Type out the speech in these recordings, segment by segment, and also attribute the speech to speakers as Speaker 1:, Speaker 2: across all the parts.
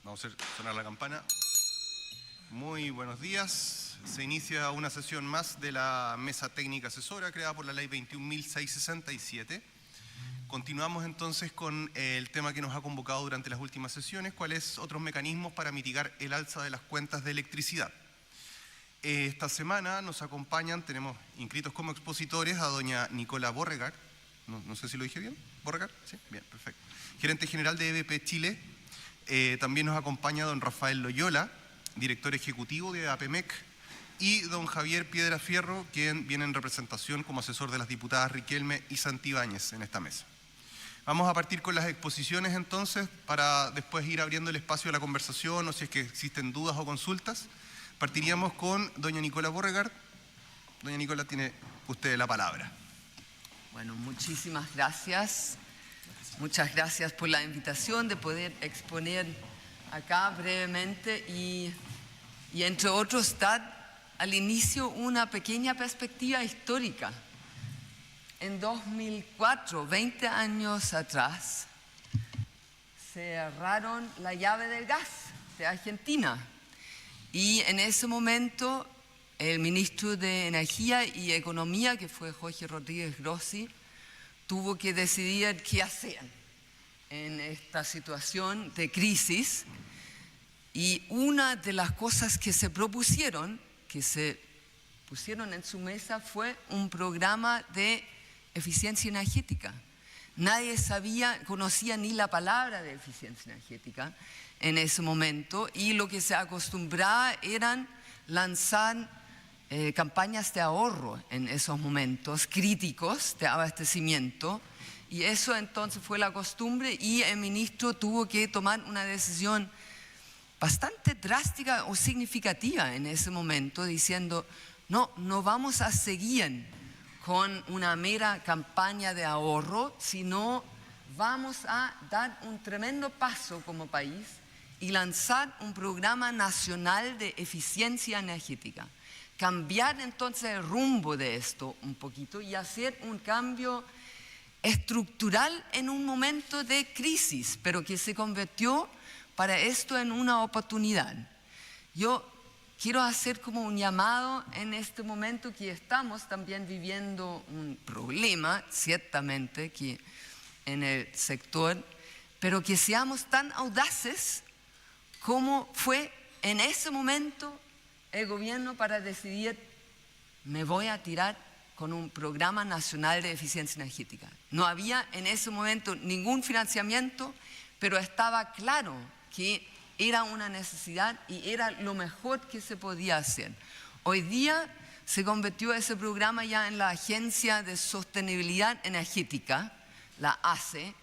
Speaker 1: Vamos a hacer sonar la campana. Muy buenos días. Se inicia una sesión más de la Mesa Técnica Asesora creada por la Ley 21.667. Continuamos entonces con el tema que nos ha convocado durante las últimas sesiones, cuáles otros mecanismos para mitigar el alza de las cuentas de electricidad. Esta semana nos acompañan, tenemos inscritos como expositores a doña Nicola Borregar, no sé si lo dije bien, ¿Borregar? Sí, bien, perfecto. Gerente general de EBP Chile. También nos acompaña don Rafael Loyola, director ejecutivo de APEMEC, y don Javier Piedra Fierro, quien viene en representación como asesor de las diputadas Riquelme y Santibáñez en esta mesa. Vamos a partir con las exposiciones entonces, para después ir abriendo el espacio a la conversación o si es que existen dudas o consultas. Partiríamos con doña Nicola Borregar. Doña Nicola, tiene usted la palabra.
Speaker 2: Bueno, muchísimas gracias. Muchas gracias por la invitación de poder exponer acá brevemente y entre otros dar al inicio una pequeña perspectiva histórica. En 2004, 20 años atrás, cerraron la llave del gas de Argentina y en ese momento el ministro de Energía y Economía, que fue Jorge Rodríguez Grossi, tuvo que decidir qué hacer en esta situación de crisis. Y una de las cosas que se propusieron, que se pusieron en su mesa, fue un programa de eficiencia energética. Nadie conocía ni la palabra de eficiencia energética en ese momento, y lo que se acostumbraba eran lanzar campañas de ahorro en esos momentos críticos de abastecimiento, y eso entonces fue la costumbre, y el ministro tuvo que tomar una decisión bastante drástica o significativa en ese momento, diciendo no vamos a seguir con una mera campaña de ahorro, sino vamos a dar un tremendo paso como país y lanzar un programa nacional de eficiencia energética. Cambiar entonces el rumbo de esto un poquito y hacer un cambio estructural en un momento de crisis, pero que se convirtió para esto en una oportunidad. Yo quiero hacer como un llamado en este momento que estamos también viviendo un problema, ciertamente, que en el sector, pero que seamos tan audaces como fue en ese momento el gobierno para decidir, me voy a tirar con un programa nacional de eficiencia energética. No había en ese momento ningún financiamiento, pero estaba claro que era una necesidad y era lo mejor que se podía hacer. Hoy día se convirtió ese programa ya en la Agencia de Sostenibilidad Energética, la ACE,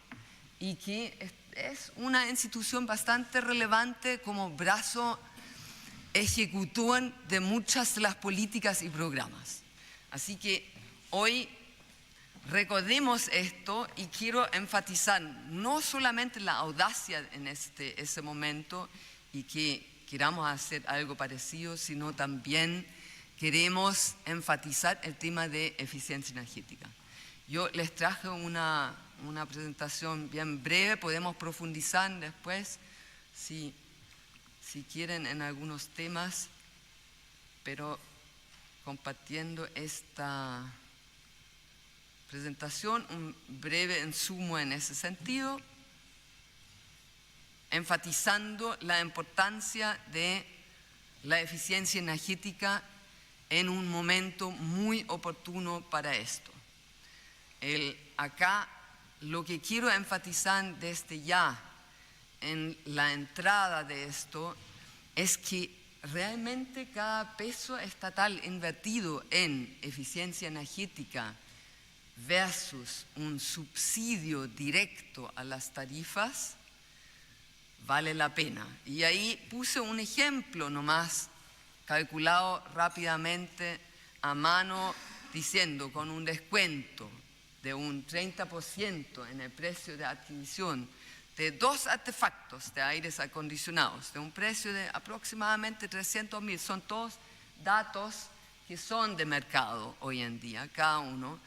Speaker 2: y que es una institución bastante relevante como brazo ejecutor de muchas de las políticas y programas. Así que hoy recordemos esto y quiero enfatizar no solamente la audacia en ese momento y que queramos hacer algo parecido, sino también queremos enfatizar el tema de eficiencia energética. Yo les traje una presentación bien breve, podemos profundizar después si quieren en algunos temas, pero compartiendo esta presentación, un breve insumo en ese sentido, enfatizando la importancia de la eficiencia energética en un momento muy oportuno para esto. Acá lo que quiero enfatizar desde ya en la entrada de esto es que realmente cada peso estatal invertido en eficiencia energética versus un subsidio directo a las tarifas vale la pena. Y ahí puse un ejemplo nomás, calculado rápidamente a mano, diciendo con un descuento de un 30% en el precio de adquisición de 2 artefactos de aires acondicionados, de un precio de aproximadamente 300.000, son todos datos que son de mercado hoy en día, cada uno.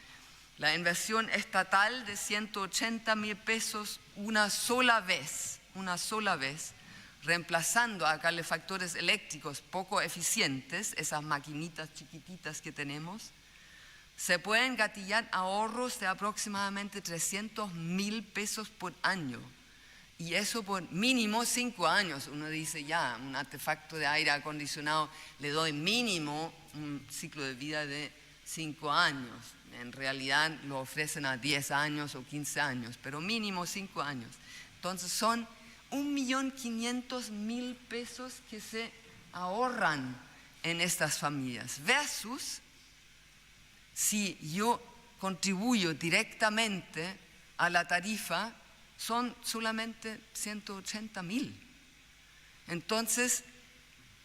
Speaker 2: La inversión estatal de 180.000 pesos una sola vez, reemplazando a calefactores eléctricos poco eficientes, esas maquinitas chiquititas que tenemos, se pueden gatillar ahorros de aproximadamente 300.000 pesos por año. Y eso por mínimo 5 años. Uno dice, ya, un artefacto de aire acondicionado le doy mínimo un ciclo de vida de 5 años. En realidad lo ofrecen a 10 años o 15 años, pero mínimo 5 años. Entonces son 1.500.000 pesos que se ahorran en estas familias. Versus si yo contribuyo directamente a la tarifa, son solamente 180.000. Entonces,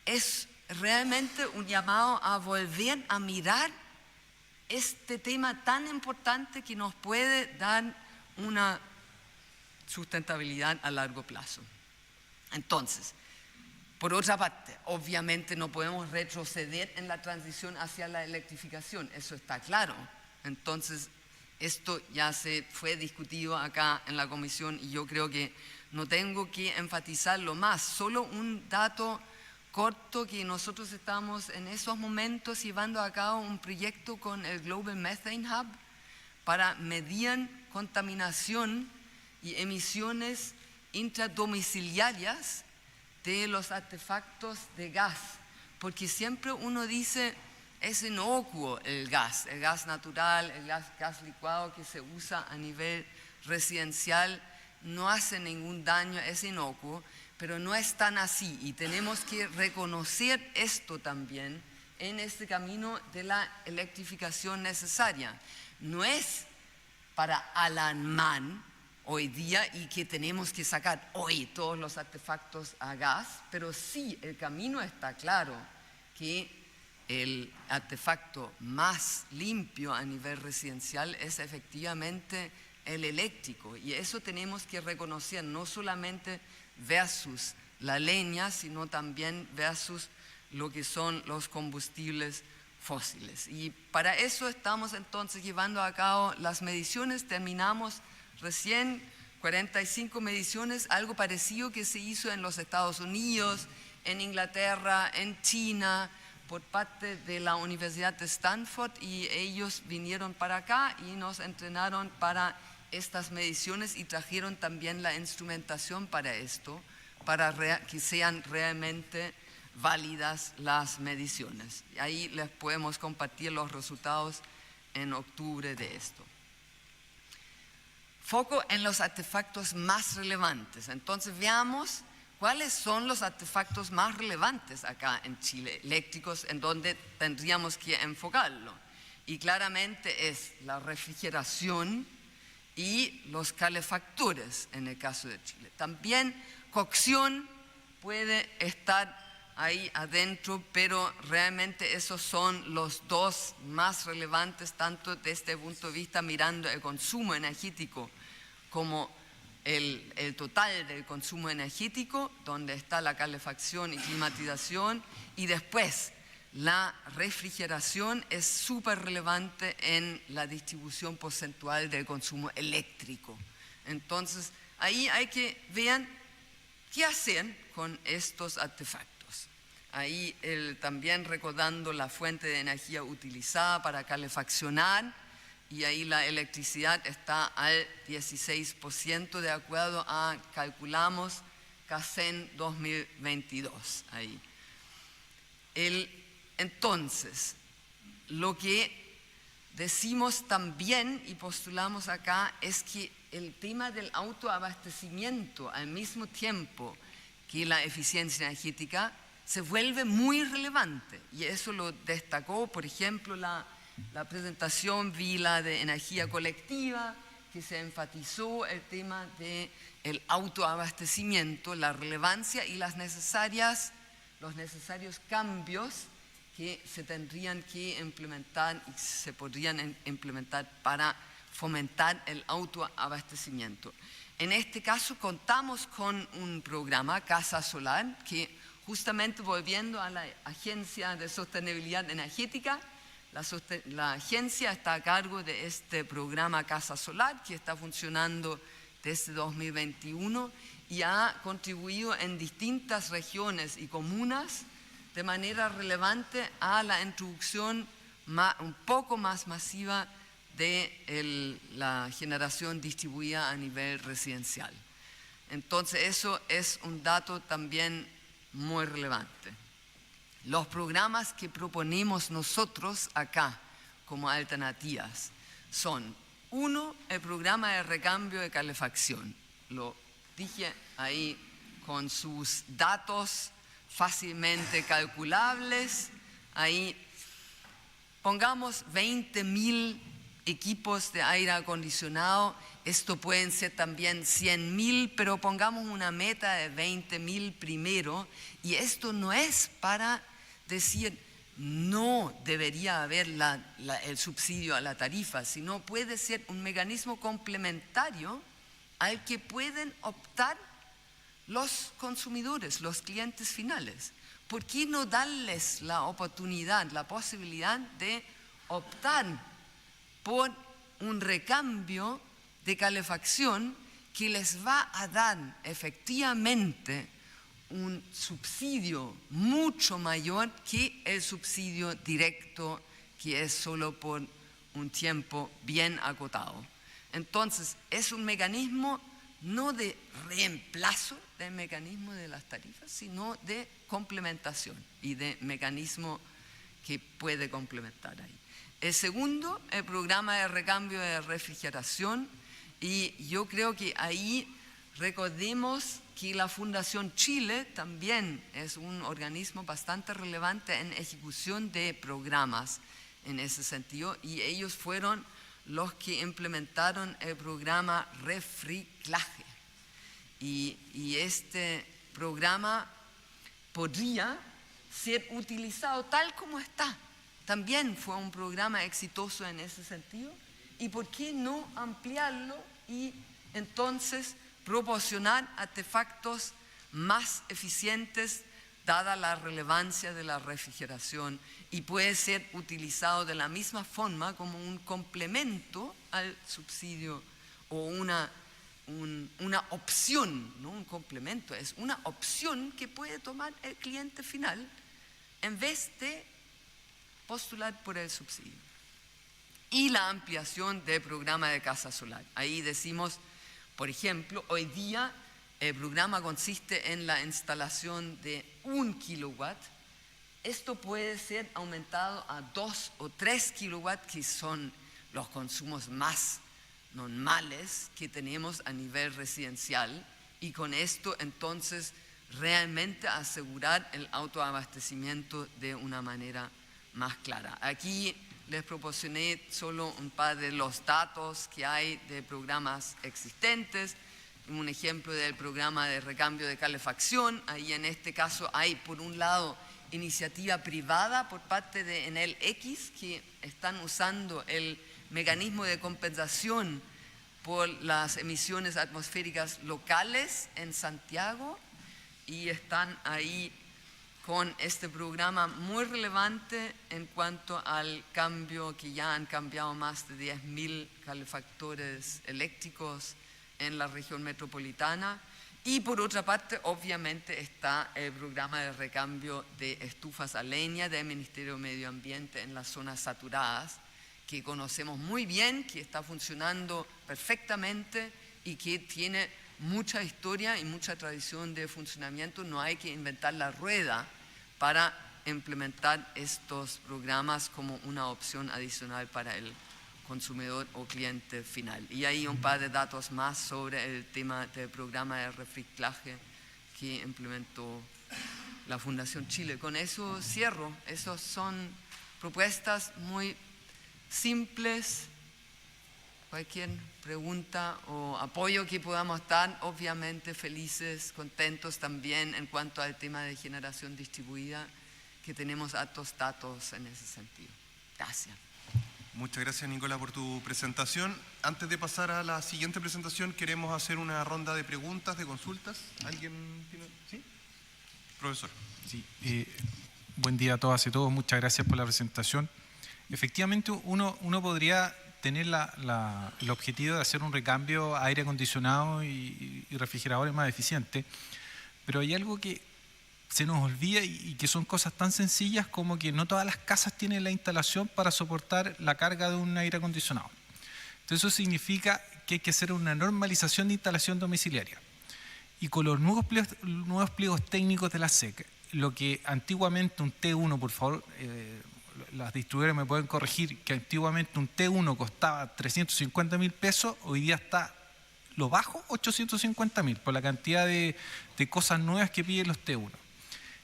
Speaker 2: es realmente un llamado a volver a mirar este tema tan importante que nos puede dar una sustentabilidad a largo plazo. Entonces, por otra parte, obviamente no podemos retroceder en la transición hacia la electrificación, eso está claro. Entonces, esto ya se fue discutido acá en la comisión y yo creo que no tengo que enfatizarlo más. Solo un dato corto, que nosotros estamos en esos momentos llevando a cabo un proyecto con el Global Methane Hub para medir contaminación y emisiones intradomiciliarias de los artefactos de gas, porque siempre uno dice, es inocuo el gas natural, el gas licuado que se usa a nivel residencial, no hace ningún daño, es inocuo, pero no es tan así y tenemos que reconocer esto también en este camino de la electrificación necesaria. No es para alarmar hoy día y que tenemos que sacar hoy todos los artefactos a gas, pero sí el camino está claro que el artefacto más limpio a nivel residencial es efectivamente el eléctrico y eso tenemos que reconocer, no solamente versus la leña, sino también versus lo que son los combustibles fósiles. Y para eso estamos entonces llevando a cabo las mediciones. Terminamos recién 45 mediciones, algo parecido que se hizo en los Estados Unidos, en Inglaterra, en China, por parte de la Universidad de Stanford, y ellos vinieron para acá y nos entrenaron para estas mediciones y trajeron también la instrumentación para esto, para que sean realmente válidas las mediciones. Y ahí les podemos compartir los resultados en octubre de esto. Foco en los artefactos más relevantes. Entonces veamos cuáles son los artefactos más relevantes acá en Chile, eléctricos, en donde tendríamos que enfocarlo. Y claramente es la refrigeración y los calefactores en el caso de Chile. También cocción puede estar ahí adentro, pero realmente esos son los dos más relevantes, tanto desde este punto de vista mirando el consumo energético como el total del consumo energético, donde está la calefacción y climatización, y después la refrigeración es súper relevante en la distribución porcentual del consumo eléctrico. Entonces, ahí hay que ver qué hacer con estos artefactos. Ahí también recordando la fuente de energía utilizada para calefaccionar, y ahí la electricidad está al 16% de acuerdo a, calculamos, CACEN 2022. Ahí. Entonces, lo que decimos también y postulamos acá es que el tema del autoabastecimiento al mismo tiempo que la eficiencia energética se vuelve muy relevante, y eso lo destacó, por ejemplo, la presentación vila de energía colectiva, que se enfatizó el tema del autoabastecimiento, la relevancia y los necesarios cambios que se tendrían que implementar y se podrían implementar para fomentar el autoabastecimiento. En este caso contamos con un programa, Casa Solar, que justamente volviendo a la Agencia de Sostenibilidad Energética, la agencia está a cargo de este programa Casa Solar, que está funcionando desde 2021 y ha contribuido en distintas regiones y comunas de manera relevante a la introducción un poco más masiva de la generación distribuida a nivel residencial. Entonces eso es un dato también muy relevante. Los programas que proponemos nosotros acá como alternativas son: uno, el programa de recambio de calefacción. Lo dije ahí con sus datos fácilmente calculables. Ahí pongamos 20.000 equipos de aire acondicionado. Esto pueden ser también 100.000, pero pongamos una meta de 20.000 primero. Y esto no es para decir no debería haber el subsidio a la tarifa, sino puede ser un mecanismo complementario al que pueden optar los consumidores, los clientes finales. ¿Por qué no darles la oportunidad, la posibilidad de optar por un recambio de calefacción que les va a dar efectivamente un subsidio mucho mayor que el subsidio directo, que es solo por un tiempo bien acotado? Entonces, es un mecanismo no de reemplazo del mecanismo de las tarifas, sino de complementación y de mecanismo que puede complementar ahí. El segundo, el programa de recambio de refrigeración, y yo creo que ahí recordemos que la Fundación Chile también es un organismo bastante relevante en ejecución de programas en ese sentido, y ellos fueron los que implementaron el programa Refriclaje. Y este programa podría ser utilizado tal como está. También fue un programa exitoso en ese sentido. ¿Y por qué no ampliarlo y entonces proporcionar artefactos más eficientes, dada la relevancia de la refrigeración, y puede ser utilizado de la misma forma como un complemento al subsidio o una opción, no un complemento, es una opción que puede tomar el cliente final en vez de postular por el subsidio? Y la ampliación del programa de casa solar. Ahí decimos, por ejemplo, hoy día el programa consiste en la instalación de 1 kilowatt. Esto puede ser aumentado a 2 o 3 kilowatts, que son los consumos más normales que tenemos a nivel residencial, y con esto entonces realmente asegurar el autoabastecimiento de una manera más clara. Aquí les proporcioné solo un par de los datos que hay de programas existentes. Un ejemplo del programa de recambio de calefacción. Ahí en este caso hay, por un lado, iniciativa privada por parte de Enel X, que están usando el mecanismo de compensación por las emisiones atmosféricas locales en Santiago, y están ahí con este programa muy relevante en cuanto al cambio, que ya han cambiado más de 10.000 calefactores eléctricos en la región metropolitana. Y por otra parte, obviamente, está el programa de recambio de estufas a leña del Ministerio de Medio Ambiente en las zonas saturadas, que conocemos muy bien, que está funcionando perfectamente y que tiene mucha historia y mucha tradición de funcionamiento. No hay que inventar la rueda para implementar estos programas como una opción adicional para el consumidor o cliente final. Y hay un par de datos más sobre el tema del programa de reciclaje que implementó la Fundación Chile. Con eso cierro. Esas son propuestas muy simples. Cualquier pregunta o apoyo que podamos dar, obviamente felices, contentos también en cuanto al tema de generación distribuida, que tenemos altos datos en ese sentido. Gracias.
Speaker 1: Muchas gracias, Nicola, por tu presentación. Antes de pasar a la siguiente presentación, queremos hacer una ronda de preguntas, de consultas. ¿Alguien tiene? ¿Sí? Profesor.
Speaker 3: Sí. Buen día a todas y todos. Muchas gracias por la presentación. Efectivamente, uno podría tener el objetivo de hacer un recambio a aire acondicionado y refrigeradores más eficientes, pero hay algo que se nos olvida y que son cosas tan sencillas como que no todas las casas tienen la instalación para soportar la carga de un aire acondicionado. Entonces eso significa que hay que hacer una normalización de instalación domiciliaria. Y con los nuevos pliegos técnicos de la SEC, lo que antiguamente un T1, por favor, las distribuidoras me pueden corregir, que antiguamente un T1 costaba 350.000 pesos, hoy día está lo bajo 850.000 por la cantidad de cosas nuevas que piden los T1.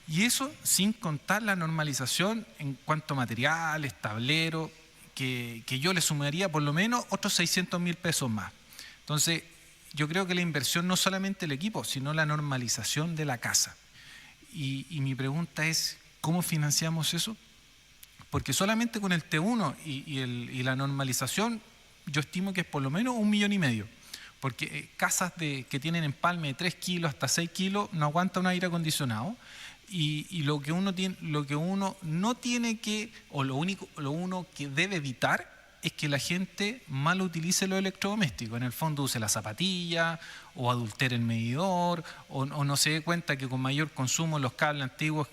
Speaker 3: Y eso sin contar la normalización en cuanto a materiales, tableros, que yo le sumaría por lo menos otros 600.000 pesos más. Entonces, yo creo que la inversión no solamente el equipo, sino la normalización de la casa. Y mi pregunta es, ¿cómo financiamos eso? Porque solamente con el T1 y la normalización, yo estimo que es por lo menos 1,5 millones. Porque casas que tienen empalme de 3 kilos hasta 6 kilos no aguantan un aire acondicionado. Y lo que uno no tiene que, o lo uno que debe evitar, es que la gente mal utilice los electrodomésticos. En el fondo use la zapatilla, o adultere el medidor, o no se dé cuenta que con mayor consumo los cables antiguos,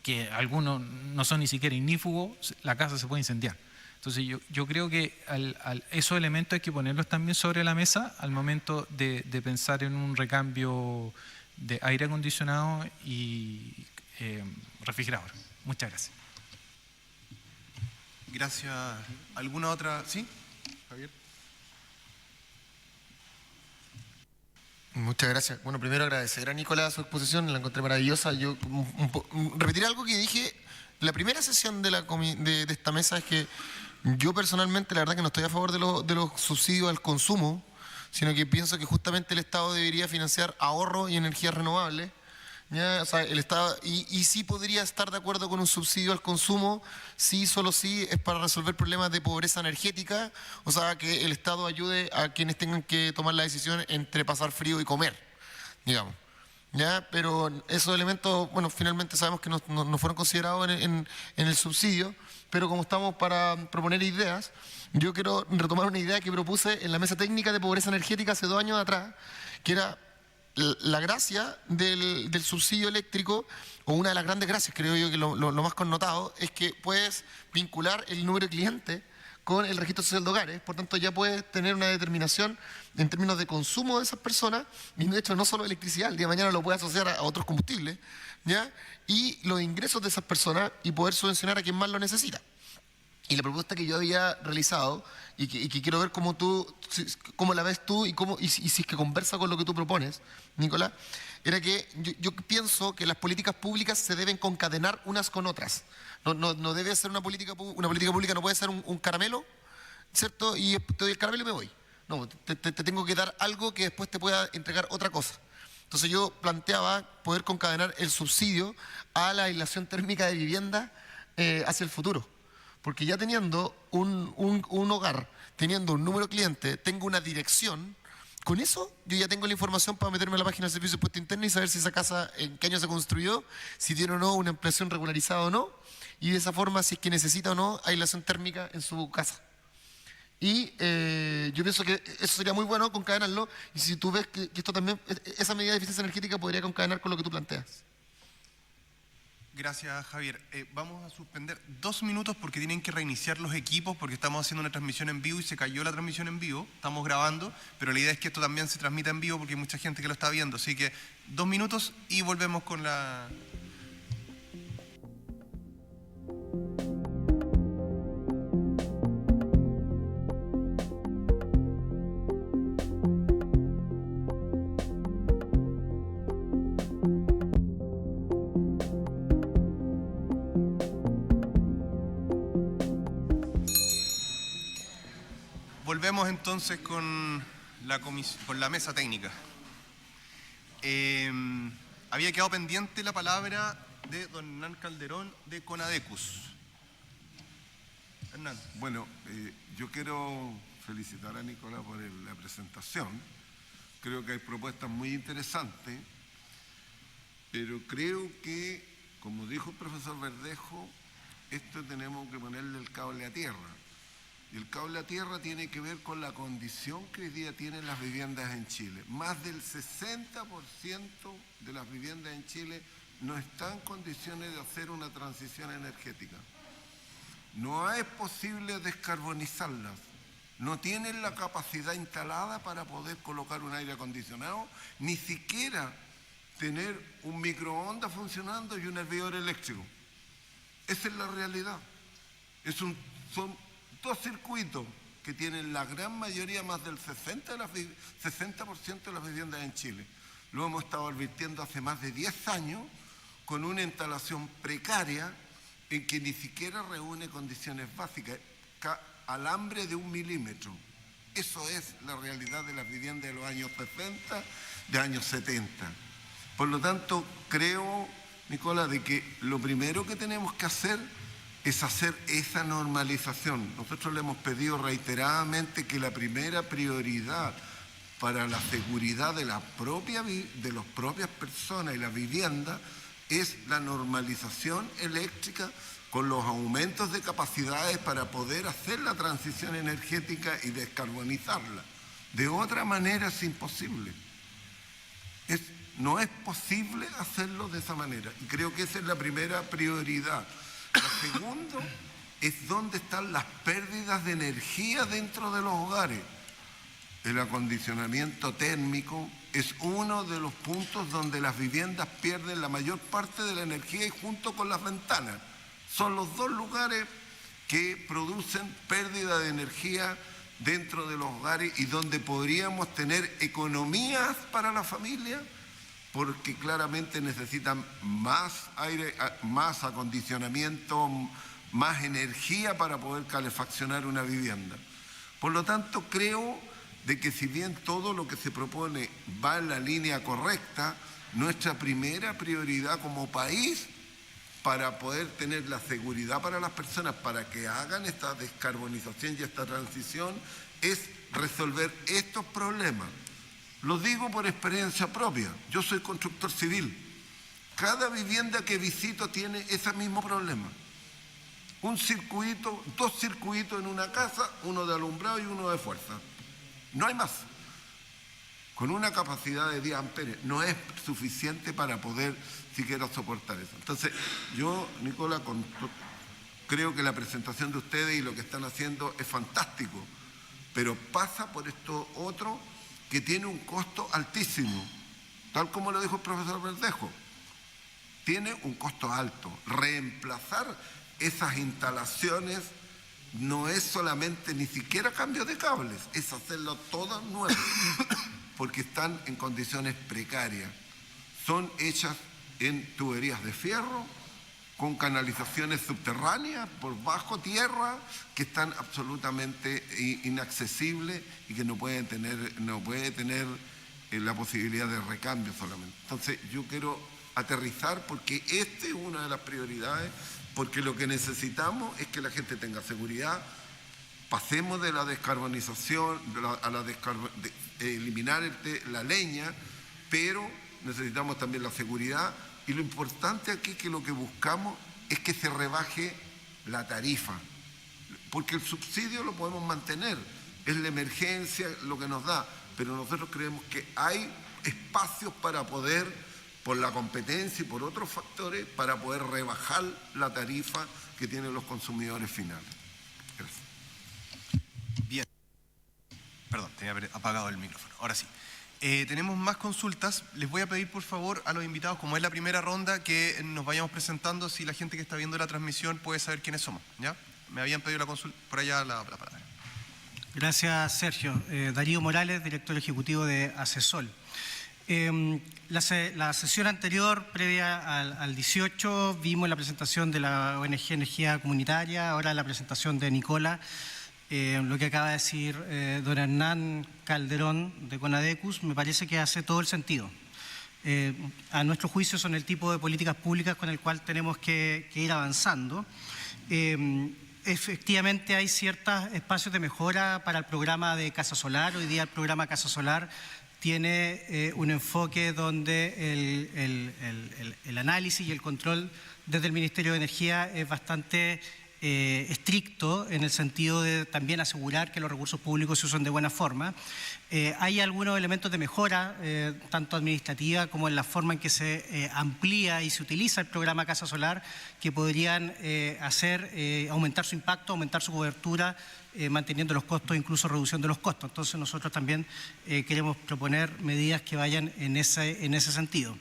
Speaker 3: que algunos no son ni siquiera ignífugos, la casa se puede incendiar. Entonces yo creo que esos elementos hay que ponerlos también sobre la mesa al momento de pensar en un recambio de aire acondicionado y refrigerador. Muchas gracias.
Speaker 1: Gracias. ¿Alguna otra? ¿Sí, Javier?
Speaker 4: Muchas gracias. Bueno, primero agradecer a Nicolás su exposición, la encontré maravillosa. Yo repetiré algo que dije la primera sesión de esta mesa, es que yo personalmente la verdad que no estoy a favor de los subsidios al consumo, sino que pienso que justamente el Estado debería financiar ahorro y energías renovables. ¿Ya? O sea, el Estado, y sí podría estar de acuerdo con un subsidio al consumo, sí, solo sí, es para resolver problemas de pobreza energética, o sea, que el Estado ayude a quienes tengan que tomar la decisión entre pasar frío y comer, digamos. ¿Ya? Pero esos elementos, bueno, finalmente sabemos que no fueron considerados en el subsidio, pero como estamos para proponer ideas, yo quiero retomar una idea que propuse en la mesa técnica de pobreza energética hace 2 años atrás, que era la gracia del subsidio eléctrico, o una de las grandes gracias, creo yo que lo más connotado, es que puedes vincular el número de clientes con el registro social de hogares, por tanto ya puedes tener una determinación en términos de consumo de esas personas, y de hecho no solo electricidad, el día de mañana lo puedes asociar a otros combustibles, ¿ya? Y los ingresos de esas personas y poder subvencionar a quien más lo necesita. Y la propuesta que yo había realizado y que quiero ver cómo la ves tú y si es que conversa con lo que tú propones, Nicolás, era que yo pienso que las políticas públicas se deben concadenar unas con otras. No debe ser una política pública, no puede ser un caramelo, ¿cierto? Y te doy el caramelo y me voy. No, te tengo que dar algo que después te pueda entregar otra cosa. Entonces yo planteaba poder concadenar el subsidio a la aislación térmica de vivienda hacia el futuro. Porque ya teniendo un hogar, teniendo un número de clientes, tengo una dirección, con eso yo ya tengo la información para meterme a la página del Servicio de Impuesto Interno y saber si esa casa, en qué año se construyó, si tiene o no una ampliación regularizada o no, y de esa forma si es que necesita o no aislación térmica en su casa. Y yo pienso que eso sería muy bueno concadenarlo, y si tú ves que esto también, esa medida de eficiencia energética podría concadenar con lo que tú planteas.
Speaker 1: Gracias, Javier. Vamos a suspender 2 minutos porque tienen que reiniciar los equipos, porque estamos haciendo una transmisión en vivo y se cayó la transmisión en vivo. Estamos grabando, pero la idea es que esto también se transmita en vivo porque hay mucha gente que lo está viendo. Así que 2 minutos y volvemos con la... Volvemos entonces con la mesa técnica. Había quedado pendiente la palabra de don Hernán Calderón de Conadecus. Hernán.
Speaker 5: Bueno, yo quiero felicitar a Nicolás por la presentación. Creo que hay propuestas muy interesantes, pero creo que, como dijo el profesor Verdejo, esto tenemos que ponerle el cable a tierra. Y el cable a tierra tiene que ver con la condición que hoy día tienen las viviendas en Chile. Más del 60% de las viviendas en Chile no están en condiciones de hacer una transición energética. No es posible descarbonizarlas. No tienen la capacidad instalada para poder colocar un aire acondicionado, ni siquiera tener un microondas funcionando y un hervidor eléctrico. Esa es la realidad. Son dos circuitos que tienen la gran mayoría, más del 60% de las viviendas en Chile. Lo hemos estado advirtiendo hace más de 10 años con una instalación precaria en que ni siquiera reúne condiciones básicas, alambre de 1 milímetro. Eso es la realidad de las viviendas de los años 60, de años 70. Por lo tanto, creo, Nicola, de que lo primero que tenemos que hacer es hacer esa normalización. Nosotros le hemos pedido reiteradamente que la primera prioridad para la seguridad de las propias personas y la vivienda es la normalización eléctrica con los aumentos de capacidades para poder hacer la transición energética y descarbonizarla. De otra manera es imposible. No es posible hacerlo de esa manera. Y creo que esa es la primera prioridad. La segunda es dónde están las pérdidas de energía dentro de los hogares. El acondicionamiento térmico es uno de los puntos donde las viviendas pierden la mayor parte de la energía, y junto con las ventanas. Son los dos lugares que producen pérdida de energía dentro de los hogares y donde podríamos tener economías para la familia, porque claramente necesitan más aire, más acondicionamiento, más energía para poder calefaccionar una vivienda. Por lo tanto, creo de que si bien todo lo que se propone va en la línea correcta, nuestra primera prioridad como país para poder tener la seguridad para las personas, para que hagan esta descarbonización y esta transición, es resolver estos problemas. Lo digo por experiencia propia. Yo soy constructor civil. Cada vivienda que visito tiene ese mismo problema. Un circuito, 2 circuitos en una casa, uno de alumbrado y uno de fuerza. No hay más. Con una capacidad de 10 amperios no es suficiente para poder siquiera soportar eso. Entonces, yo, Nicola, creo que la presentación de ustedes y lo que están haciendo es fantástico, pero pasa por esto otro que tiene un costo altísimo, tal como lo dijo el profesor Verdejo. Tiene un costo alto. Reemplazar esas instalaciones no es solamente ni siquiera cambio de cables, es hacerlo todo nuevo, porque están en condiciones precarias. Son hechas en tuberías de fierro, con canalizaciones subterráneas por bajo tierra, que están absolutamente inaccesibles y que no puede tener la posibilidad de recambio solamente. Entonces yo quiero aterrizar, porque esta es una de las prioridades, porque lo que necesitamos es que la gente tenga seguridad. Pasemos de la descarbonización, eliminar la leña, pero necesitamos también la seguridad. Y lo importante aquí es que lo que buscamos es que se rebaje la tarifa, porque el subsidio lo podemos mantener, es la emergencia lo que nos da, pero nosotros creemos que hay espacios para poder, por la competencia y por otros factores, para poder rebajar la tarifa que tienen los consumidores finales. Gracias.
Speaker 1: Bien. Perdón, tenía apagado el micrófono. Ahora sí. Tenemos más consultas. Les voy a pedir, por favor, a los invitados, como es la primera ronda, que nos vayamos presentando, si la gente que está viendo la transmisión puede saber quiénes somos. ¿Ya? Me habían pedido la consulta, por allá la palabra.
Speaker 6: Gracias, Sergio. Darío Morales, director ejecutivo de Asesol. La sesión anterior, previa al 18, vimos la presentación de la ONG Energía Comunitaria, ahora la presentación de Nicola. Lo que acaba de decir don Hernán Calderón de Conadecus me parece que hace todo el sentido. A nuestro juicio son el tipo de políticas públicas con el cual tenemos que ir avanzando. Efectivamente hay ciertos espacios de mejora para el programa de Casa Solar. Hoy día el programa Casa Solar tiene un enfoque donde el análisis y el control desde el Ministerio de Energía es bastante estricto en el sentido de también asegurar que los recursos públicos se usan de buena forma. Hay algunos elementos de mejora, tanto administrativa como en la forma en que se amplía y se utiliza el programa Casa Solar, que podrían aumentar su impacto, aumentar su cobertura, manteniendo los costos, incluso reduciendo los costos. Entonces nosotros también queremos proponer medidas que vayan en ese sentido.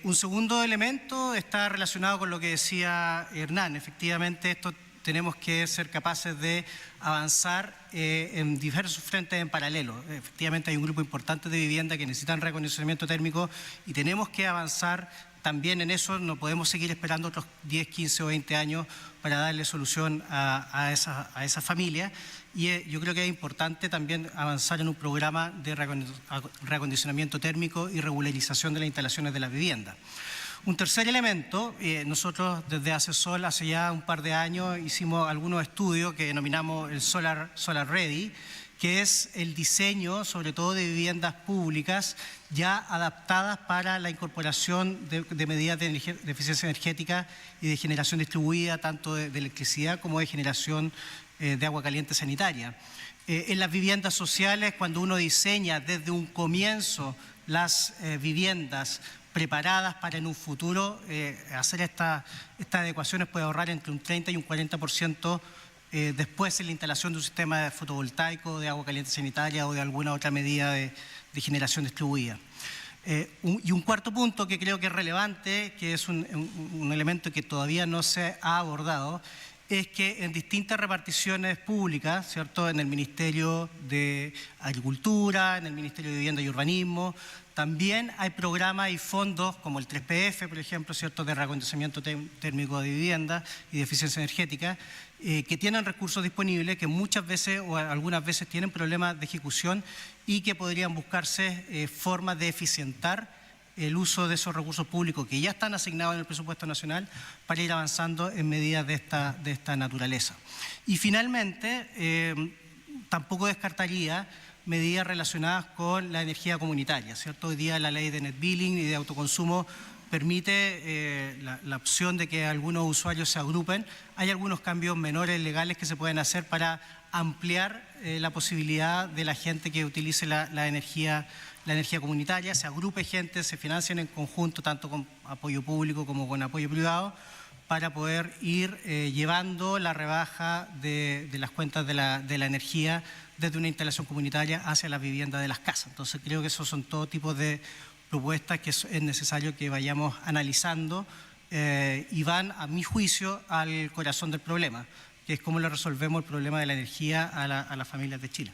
Speaker 6: Un segundo elemento está relacionado con lo que decía Hernán. Efectivamente, tenemos que ser capaces de avanzar en diversos frentes en paralelo. Efectivamente, hay un grupo importante de viviendas que necesitan reacondicionamiento térmico y tenemos que avanzar también en eso. No podemos seguir esperando otros 10, 15 o 20 años para darle solución a esa familia. Y yo creo que es importante también avanzar en un programa de reacondicionamiento térmico y regularización de las instalaciones de la vivienda. Un tercer elemento, nosotros desde ACESOL hace ya un par de años hicimos algunos estudios que denominamos el Solar Ready, que es el diseño sobre todo de viviendas públicas ya adaptadas para la incorporación de medidas de eficiencia energética y de generación distribuida, tanto de electricidad como de generación de agua caliente sanitaria. En las viviendas sociales, cuando uno diseña desde un comienzo las viviendas preparadas para en un futuro hacer estas adecuaciones, puede ahorrar entre un 30 y un 40% después en la instalación de un sistema fotovoltaico, de agua caliente sanitaria o de alguna otra medida de generación distribuida. Y un cuarto punto que creo que es relevante, que es un elemento que todavía no se ha abordado, es que en distintas reparticiones públicas, ¿cierto?, en el Ministerio de Agricultura, en el Ministerio de Vivienda y Urbanismo, también hay programas y fondos como el 3PF, por ejemplo, ¿cierto?, de reacondicionamiento térmico de vivienda y de eficiencia energética, que tienen recursos disponibles, que muchas veces o algunas veces tienen problemas de ejecución y que podrían buscarse formas de eficientar el uso de esos recursos públicos que ya están asignados en el presupuesto nacional para ir avanzando en medidas de esta naturaleza. Y finalmente, tampoco descartaría medidas relacionadas con la energía comunitaria, ¿cierto? Hoy día la ley de net billing y de autoconsumo permite la opción de que algunos usuarios se agrupen. Hay algunos cambios menores legales que se pueden hacer para ampliar la posibilidad de la gente que utilice la energía comunitaria, se agrupe gente, se financien en conjunto, tanto con apoyo público como con apoyo privado, para poder ir llevando la rebaja de las cuentas de la energía desde una instalación comunitaria hacia la vivienda de las casas. Entonces creo que esos son todo tipo de propuestas que es necesario que vayamos analizando y van, a mi juicio, al corazón del problema, que es cómo le resolvemos el problema de la energía a las familias de Chile.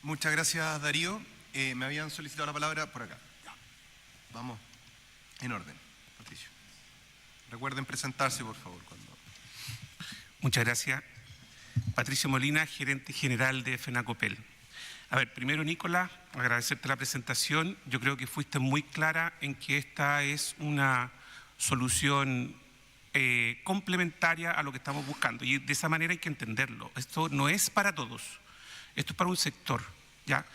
Speaker 1: Muchas gracias, Darío. Me habían solicitado la palabra por acá. Vamos en orden, Patricio. Recuerden presentarse, por favor.
Speaker 7: Muchas gracias. Patricio Molina, gerente general de FENACOPEL. A ver, primero, Nicolás, agradecerte la presentación. Yo creo que fuiste muy clara en que esta es una solución complementaria a lo que estamos buscando. Y de esa manera hay que entenderlo. Esto no es para todos. Esto es para un sector, ¿ya?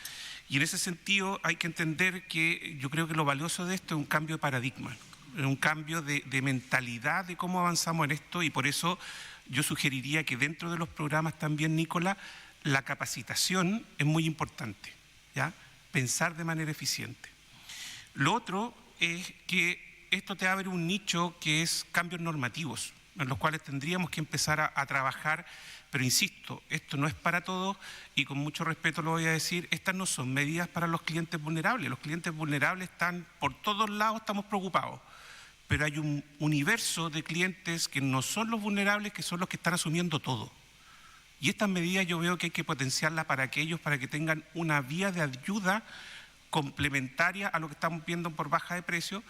Speaker 7: Y en ese sentido hay que entender que yo creo que lo valioso de esto es un cambio de paradigma, un cambio de mentalidad de cómo avanzamos en esto, y por eso yo sugeriría que dentro de los programas también, Nicolás, la capacitación es muy importante, ¿ya? Pensar de manera eficiente. Lo otro es que esto te abre un nicho que es cambios normativos, en los cuales tendríamos que empezar a trabajar. Pero insisto, esto no es para todos y con mucho respeto lo voy a decir, estas no son medidas para los clientes vulnerables. Los clientes vulnerables están por todos lados, estamos preocupados. Pero hay un universo de clientes que no son los vulnerables, que son los que están asumiendo todo. Y estas medidas yo veo que hay que potenciarlas para aquellos, para que tengan una vía de ayuda complementaria a lo que estamos viendo por baja de precio,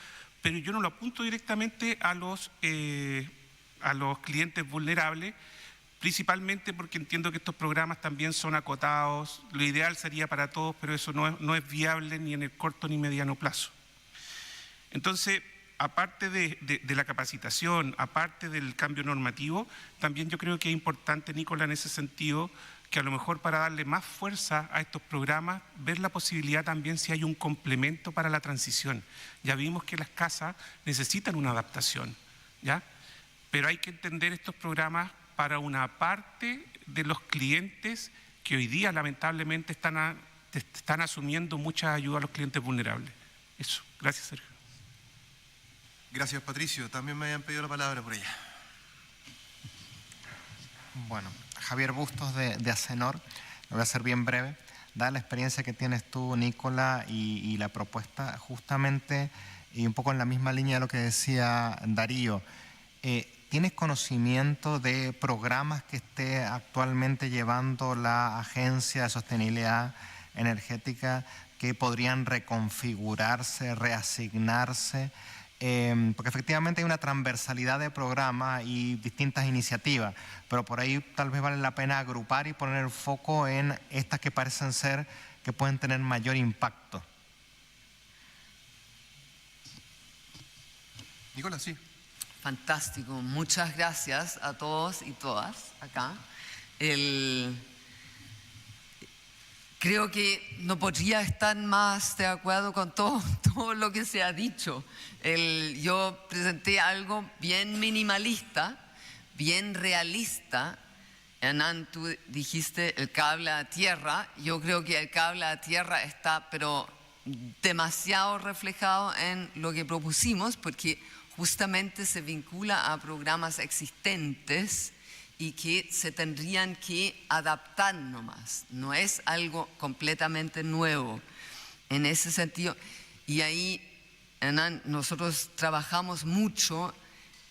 Speaker 7: pero yo no lo apunto directamente a los clientes vulnerables, principalmente porque entiendo que estos programas también son acotados. Lo ideal sería para todos, pero eso no es viable ni en el corto ni mediano plazo. Entonces, aparte de la capacitación, aparte del cambio normativo, también yo creo que es importante, Nicolás, en ese sentido, que a lo mejor para darle más fuerza a estos programas, ver la posibilidad también si hay un complemento para la transición. Ya vimos que las casas necesitan una adaptación, ¿ya? pero hay que entender estos programas para una parte de los clientes que hoy día lamentablemente están asumiendo mucha ayuda a los clientes vulnerables. Eso. Gracias, Sergio.
Speaker 1: Gracias, Patricio. También me habían pedido la palabra por allá.
Speaker 8: Bueno, Javier Bustos de Acenor, lo voy a hacer bien breve. Dada la experiencia que tienes tú, Nicola, y la propuesta, justamente, y un poco en la misma línea de lo que decía Darío, ¿tienes conocimiento de programas que esté actualmente llevando la Agencia de Sostenibilidad Energética que podrían reconfigurarse, reasignarse? Porque efectivamente hay una transversalidad de programas y distintas iniciativas, pero por ahí tal vez vale la pena agrupar y poner el foco en estas que parecen ser que pueden tener mayor impacto.
Speaker 1: Nicolás, sí.
Speaker 2: Fantástico, muchas gracias a todos y todas acá. Creo que no podría estar más de acuerdo con todo lo que se ha dicho. Yo presenté algo bien minimalista, bien realista. Hernán, tú dijiste el cable a tierra. Yo creo que el cable a tierra está pero demasiado reflejado en lo que propusimos, porque justamente se vincula a programas existentes y que se tendrían que adaptar nomás. No es algo completamente nuevo en ese sentido. Y ahí, Hernán, nosotros trabajamos mucho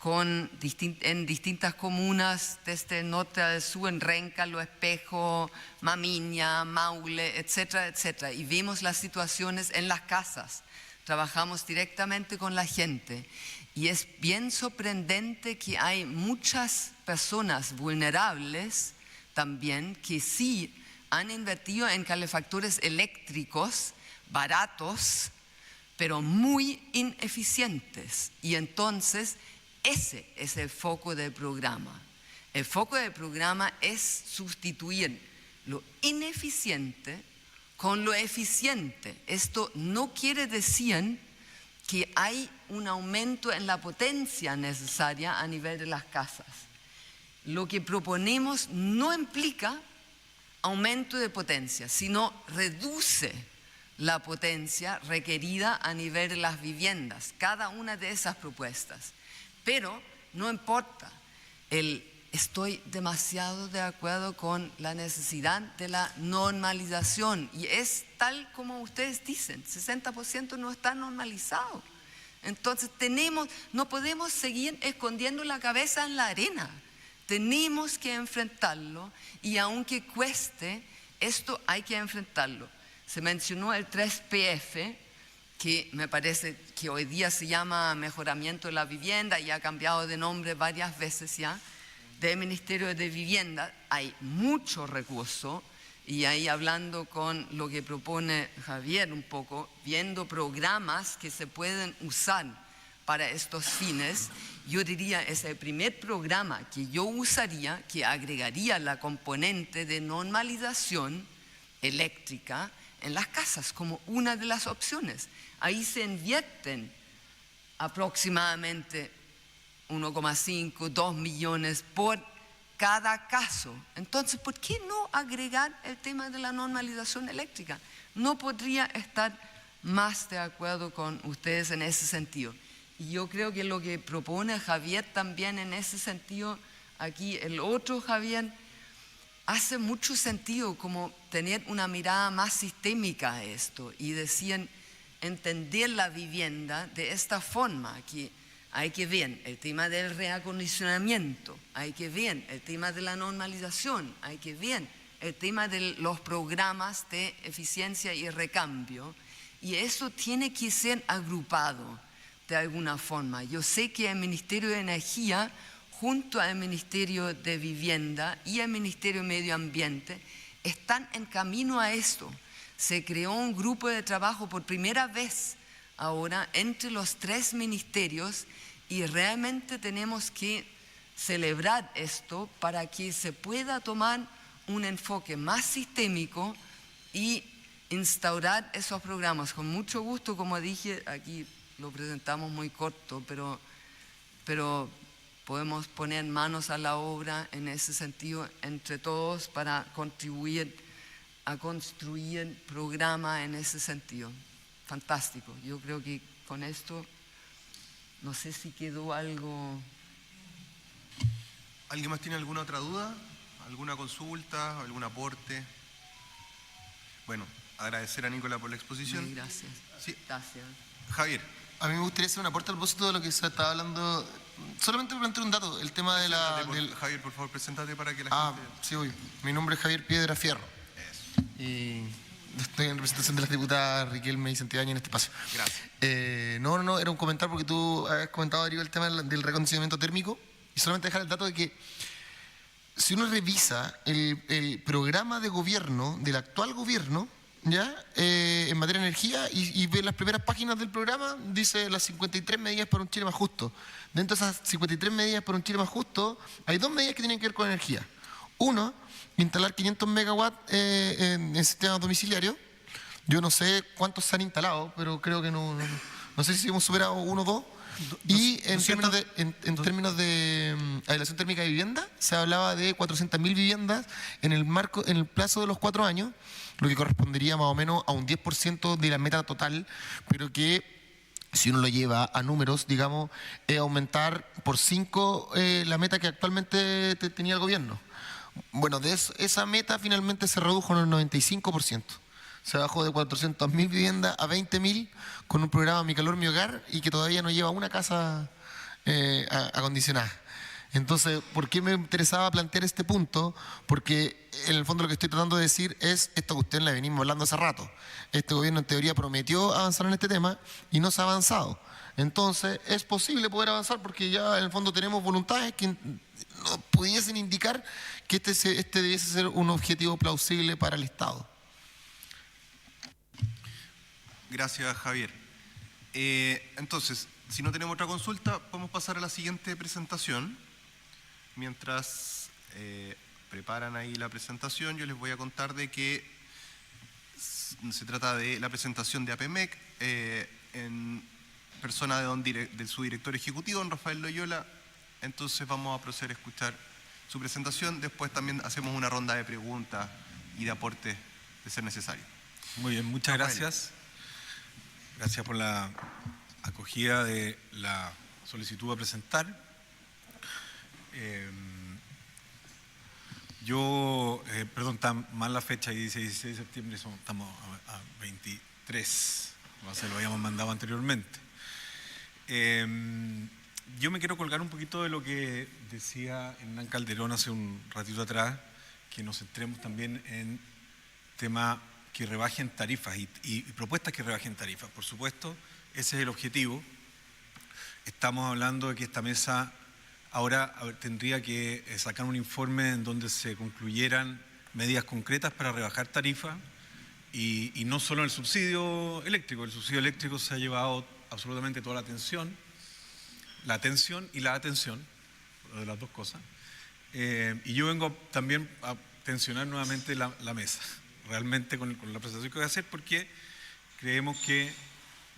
Speaker 2: en distintas comunas, desde el norte al sur, en Renca, Lo Espejo, Mamiña, Maule, etcétera, etcétera. Y vemos las situaciones en las casas. Trabajamos directamente con la gente. Y es bien sorprendente que hay muchas personas vulnerables también que sí han invertido en calefactores eléctricos baratos, pero muy ineficientes. Y entonces ese es el foco del programa. El foco del programa es sustituir lo ineficiente con lo eficiente. Esto no quiere decir que hay un aumento en la potencia necesaria a nivel de las casas. Lo que proponemos no implica aumento de potencia, sino reduce la potencia requerida a nivel de las viviendas, cada una de esas propuestas. Pero no importa, estoy demasiado de acuerdo con la necesidad de la normalización y es tal como ustedes dicen, 60% no está normalizado. Entonces no podemos seguir escondiendo la cabeza en la arena, tenemos que enfrentarlo y aunque cueste, esto hay que enfrentarlo. Se mencionó el 3PF, que me parece que hoy día se llama Mejoramiento de la Vivienda y ha cambiado de nombre varias veces ya, del Ministerio de Vivienda. Hay mucho recurso y ahí hablando con lo que propone Javier un poco, viendo programas que se pueden usar para estos fines, yo diría es el primer programa que yo usaría, que agregaría la componente de normalización eléctrica en las casas como una de las opciones. Ahí se invierten aproximadamente 1,5, 2 millones por cada caso. Entonces, ¿por qué no agregar el tema de la normalización eléctrica? No podría estar más de acuerdo con ustedes en ese sentido. Y yo creo que lo que propone Javier también en ese sentido, aquí el otro Javier, hace mucho sentido como tener una mirada más sistémica a esto y decían entender la vivienda de esta forma, que hay que ver el tema del reacondicionamiento, hay que ver el tema de la normalización, hay que ver el tema de los programas de eficiencia y recambio, y eso tiene que ser agrupado de alguna forma. Yo sé que el Ministerio de Energía, junto al Ministerio de Vivienda y el Ministerio de Medio Ambiente, están en camino a esto. Se creó un grupo de trabajo por primera vez ahora entre los 3 ministerios y realmente tenemos que celebrar esto para que se pueda tomar un enfoque más sistémico y instaurar esos programas. Con mucho gusto, como dije, aquí lo presentamos muy corto, pero podemos poner manos a la obra en ese sentido entre todos para contribuir a construir programa en ese sentido. Fantástico. Yo creo que con esto, no sé si quedó algo.
Speaker 1: ¿Alguien más tiene alguna otra duda? ¿Alguna consulta? ¿Algún aporte? Bueno, agradecer a Nicolás por la exposición.
Speaker 2: Sí, gracias.
Speaker 1: Sí.
Speaker 2: Gracias.
Speaker 1: Javier.
Speaker 4: A mí me gustaría hacer un aporte al propósito de lo que se estaba hablando. Solamente plantear un dato, el tema de la...
Speaker 1: Javier, por favor, preséntate para que la gente...
Speaker 4: Sí, obvio. Mi nombre es Javier Piedra Fierro.
Speaker 1: Eso.
Speaker 4: Y estoy en representación de las diputadas Riquelme y Santibáñez en este espacio.
Speaker 1: Gracias.
Speaker 4: No, era un comentario porque tú has comentado, Darío, el tema del recondicionamiento térmico. Y solamente dejar el dato de que si uno revisa el programa de gobierno del actual gobierno, ¿ya? En materia de energía y ve las primeras páginas del programa, dice las 53 medidas para un Chile más justo. Dentro de esas 53 medidas para un Chile más justo, hay 2 medidas que tienen que ver con energía. Uno, instalar 500 megawatts en sistemas domiciliarios. Yo no sé cuántos se han instalado, pero creo que no sé si hemos superado 1 o 2. Y en términos de aislación térmica de vivienda, se hablaba de 400.000 viviendas en el plazo de los 4 años, lo que correspondería más o menos a un 10% de la meta total, pero que si uno lo lleva a números, digamos, es aumentar por 5 la meta que actualmente tenía el gobierno. Bueno, esa meta finalmente se redujo en el 95%. Se bajó de 400.000 viviendas a 20.000 con un programa Mi Calor, Mi Hogar y que todavía no lleva una casa acondicionada. Entonces, ¿por qué me interesaba plantear este punto? Porque en el fondo lo que estoy tratando de decir es esto que ustedes le venimos hablando hace rato. Este gobierno en teoría prometió avanzar en este tema y no se ha avanzado. Entonces, es posible poder avanzar porque ya en el fondo tenemos voluntades que nos pudiesen indicar que este debiese ser un objetivo plausible para el Estado.
Speaker 1: Gracias, Javier. Entonces, si no tenemos otra consulta, podemos pasar a la siguiente presentación. Mientras preparan ahí la presentación, yo les voy a contar de que se trata de la presentación de APMEC en persona de su director ejecutivo, don Rafael Loyola. Entonces vamos a proceder a escuchar su presentación. Después también hacemos una ronda de preguntas y de aportes de ser necesario.
Speaker 9: Muy bien, muchas gracias. Gracias por la acogida de la solicitud a presentar. Perdón, está mal la fecha, y dice 16 de septiembre, estamos a 23, no sé, lo habíamos mandado anteriormente. Yo me quiero colgar un poquito de lo que decía Hernán Calderón hace un ratito atrás, que nos centremos también en temas que rebajen tarifas y propuestas que rebajen tarifas. Por supuesto, ese es el objetivo. Estamos hablando de que esta mesa ahora tendría que sacar un informe en donde se concluyeran medidas concretas para rebajar tarifas y no solo en el subsidio eléctrico. El subsidio eléctrico se ha llevado absolutamente toda la atención y la atención, de las dos cosas. Y yo vengo también a tensionar nuevamente la mesa, realmente con la presentación que voy a hacer, porque creemos que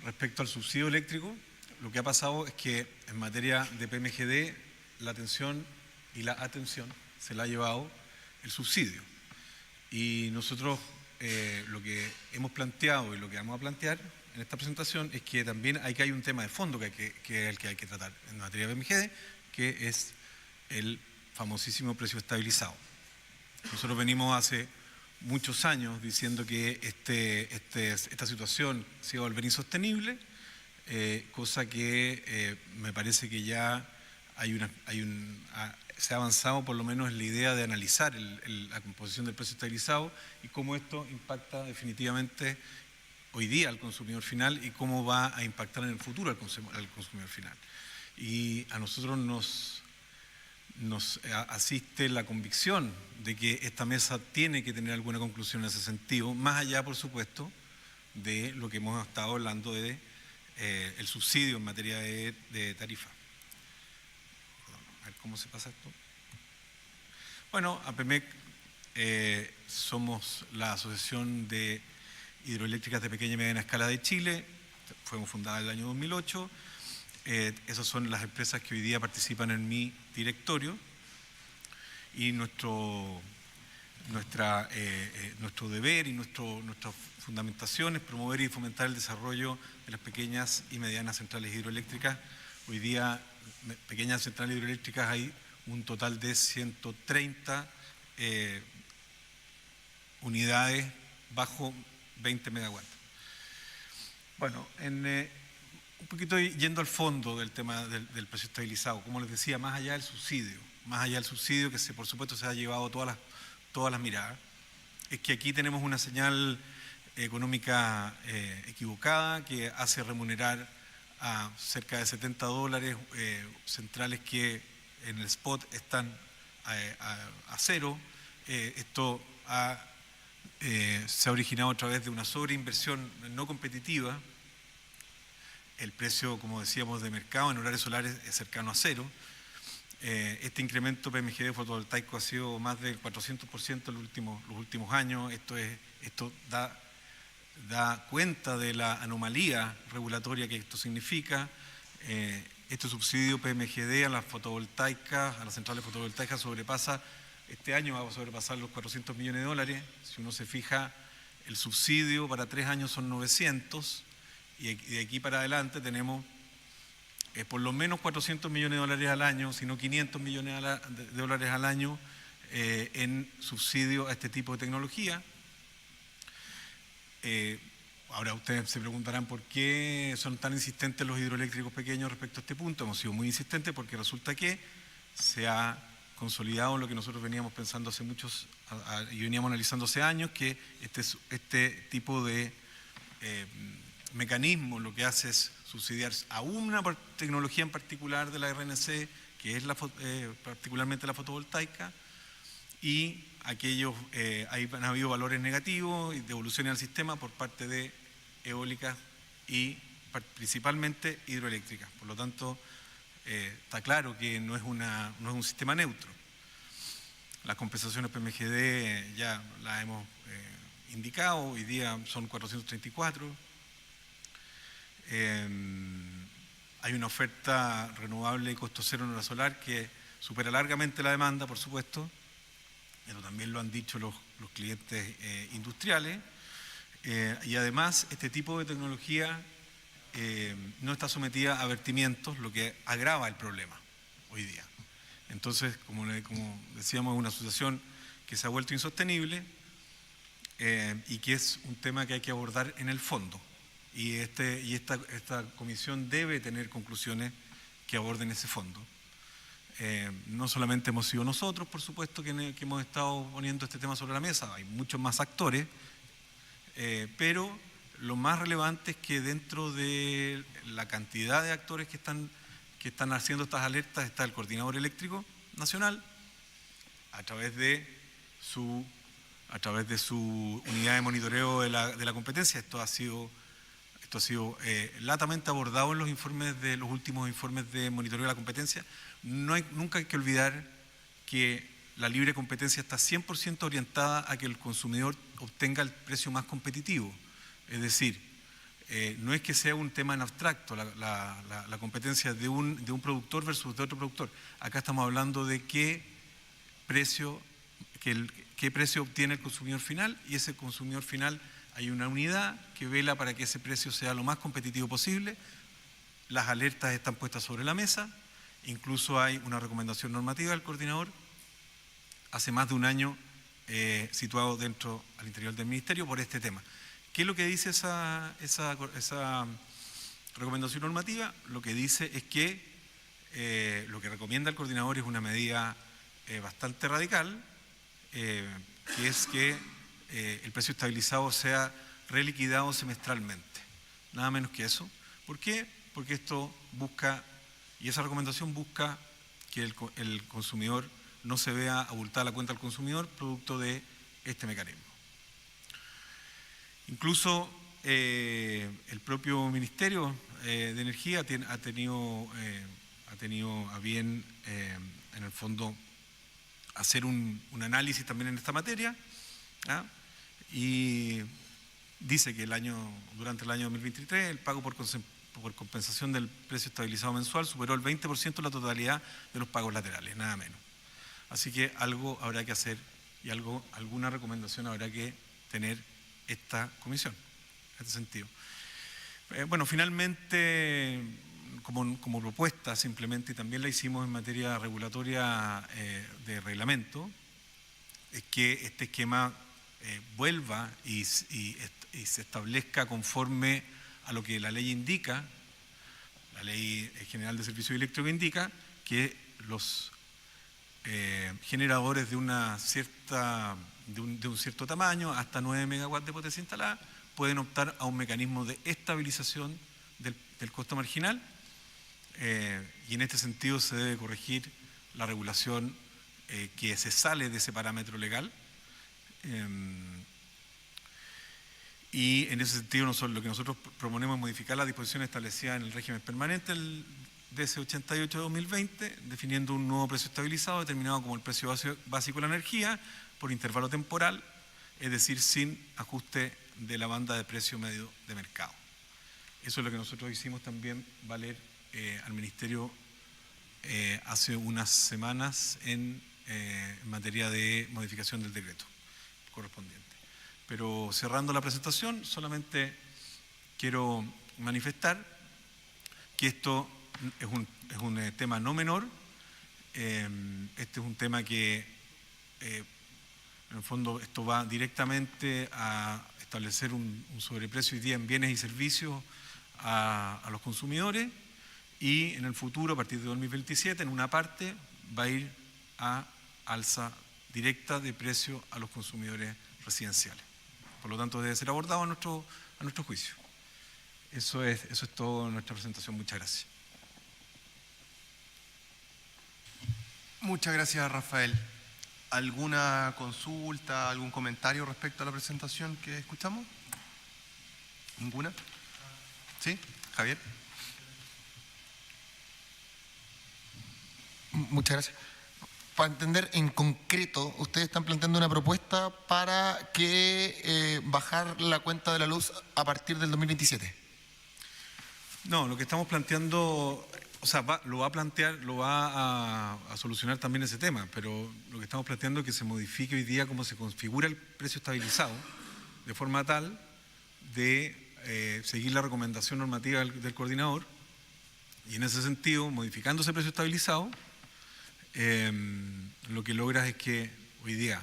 Speaker 9: respecto al subsidio eléctrico, lo que ha pasado es que en materia de PMGD, la atención y la atención se la ha llevado el subsidio. Y nosotros lo que hemos planteado y lo que vamos a plantear en esta presentación es que también hay un tema de fondo que es el que hay que tratar en materia de PMGD, que es el famosísimo precio estabilizado. Nosotros venimos hace muchos años diciendo que esta situación se iba a volver insostenible, cosa que me parece que ya se ha avanzado por lo menos en la idea de analizar la composición del precio estabilizado y cómo esto impacta definitivamente hoy día al consumidor final y cómo va a impactar en el futuro al consumidor final. Y a nosotros nos asiste la convicción de que esta mesa tiene que tener alguna conclusión en ese sentido, más allá, por supuesto, de lo que hemos estado hablando de el subsidio en materia de tarifa. A ver cómo se pasa esto. Bueno, APMEC somos la Asociación de Hidroeléctricas de Pequeña y Mediana Escala de Chile, fuimos fundada en el año 2008. Esas son las empresas que hoy día participan en mi directorio y nuestro deber y nuestra fundamentación es promover y fomentar el desarrollo de las pequeñas y medianas centrales hidroeléctricas. Hoy día, pequeñas centrales hidroeléctricas hay un total de 130 unidades bajo 20 megawatts. Bueno, un poquito yendo al fondo del tema del precio estabilizado, como les decía, más allá del subsidio que por supuesto se ha llevado todas las miradas, es que aquí tenemos una señal económica equivocada que hace remunerar a cerca de $70 centrales que en el spot están a cero. Esto se ha originado a través de una sobreinversión no competitiva. El precio, como decíamos, de mercado en horarios solares es cercano a cero. Este incremento PMGD fotovoltaico ha sido más del 400% en los últimos años. Esto da cuenta de la anomalía regulatoria que esto significa. Este subsidio PMGD a las fotovoltaicas, a las centrales fotovoltaicas este año va a sobrepasar los $400 millones. Si uno se fija, el subsidio para 3 años son 900 y de aquí para adelante tenemos por lo menos $400 millones al año, sino $500 millones al año en subsidio a este tipo de tecnología. Ahora ustedes se preguntarán por qué son tan insistentes los hidroeléctricos pequeños respecto a este punto. Hemos sido muy insistentes porque resulta que se ha consolidado lo que nosotros veníamos pensando y veníamos analizando hace años, que este tipo de mecanismo lo que hace es subsidiar a una tecnología en particular de la RNC, que es particularmente la fotovoltaica, y han habido valores negativos y devoluciones al sistema por parte de eólicas y principalmente hidroeléctricas. Por lo tanto, está claro que no es un sistema neutro. Las compensaciones PMGD ya las hemos indicado, hoy día son 434. Hay una oferta renovable y costo cero en hora solar que supera largamente la demanda, por supuesto. Eso también lo han dicho los clientes industriales. Y además, este tipo de tecnología no está sometida a vertimientos, lo que agrava el problema hoy día. Entonces, como decíamos, es una asociación que se ha vuelto insostenible y que es un tema que hay que abordar en el fondo. Y esta comisión debe tener conclusiones que aborden ese fondo. No solamente hemos sido nosotros, por supuesto, que hemos estado poniendo este tema sobre la mesa, hay muchos más actores, pero lo más relevante es que dentro de la cantidad de actores que están haciendo estas alertas está el Coordinador Eléctrico Nacional, a través de su unidad de monitoreo de la competencia. Esto ha sido latamente abordado en los últimos informes de monitoreo de la competencia. Nunca hay que olvidar que la libre competencia está 100% orientada a que el consumidor obtenga el precio más competitivo. Es decir, no es que sea un tema en abstracto la competencia de un productor versus de otro productor. Acá estamos hablando de qué precio obtiene el consumidor final, y ese consumidor final hay una unidad que vela para que ese precio sea lo más competitivo posible. Las alertas están puestas sobre la mesa, incluso hay una recomendación normativa del coordinador hace más de un año situado al interior del ministerio por este tema. ¿Qué es lo que dice esa recomendación normativa? Lo que dice es que lo que recomienda el coordinador es una medida bastante radical, que es que el precio estabilizado sea reliquidado semestralmente. Nada menos que eso. ¿Por qué? Porque esto busca, y esa recomendación busca que el consumidor no se vea abultada la cuenta del consumidor producto de este mecanismo. Incluso el propio Ministerio de Energía ha tenido a bien, en el fondo, hacer un análisis también en esta materia, ¿ah? Y dice que durante el año 2023 el pago por por compensación del precio estabilizado mensual superó el 20% de la totalidad de los pagos laterales, nada menos. Así que algo habrá que hacer y alguna recomendación habrá que tener esta comisión, en este sentido. Bueno, finalmente, como propuesta simplemente, y también la hicimos en materia regulatoria de reglamento, es que este esquema vuelva y se establezca conforme a lo que la ley indica, la Ley General de Servicios Eléctricos indica, que los generadores de un cierto tamaño, hasta 9 megawatts de potencia instalada, pueden optar a un mecanismo de estabilización del costo marginal, y en este sentido se debe corregir la regulación que se sale de ese parámetro legal. Y en ese sentido lo que nosotros proponemos es modificar las disposiciones establecidas en el régimen permanente del DC 88 de 2020, definiendo un nuevo precio estabilizado determinado como el precio básico de la energía por intervalo temporal, es decir, sin ajuste de la banda de precio medio de mercado. Eso es lo que nosotros hicimos también valer al Ministerio hace unas semanas en materia de modificación del decreto correspondiente. Pero cerrando la presentación, solamente quiero manifestar que esto es un tema no menor. Este es un tema que, en el fondo, esto va directamente a establecer un sobreprecio hoy día en bienes y servicios a los consumidores, y en el futuro, a partir de 2027, en una parte, va a ir a alza directa de precio a los consumidores residenciales. Por lo tanto, debe ser abordado a nuestro juicio. Eso es todo en nuestra presentación. Muchas gracias.
Speaker 1: Muchas gracias, Rafael. ¿Alguna consulta, algún comentario respecto a la presentación que escuchamos? ¿Ninguna? ¿Sí? Javier.
Speaker 4: Muchas gracias. Para entender en concreto, ustedes están planteando una propuesta para que bajar la cuenta de la luz a partir del 2027.
Speaker 9: No, lo que estamos planteando, o sea, lo va a solucionar también ese tema, pero lo que estamos planteando es que se modifique hoy día cómo se configura el precio estabilizado, de forma tal de seguir la recomendación normativa del coordinador, y en ese sentido, modificando ese precio estabilizado, lo que logras es que hoy día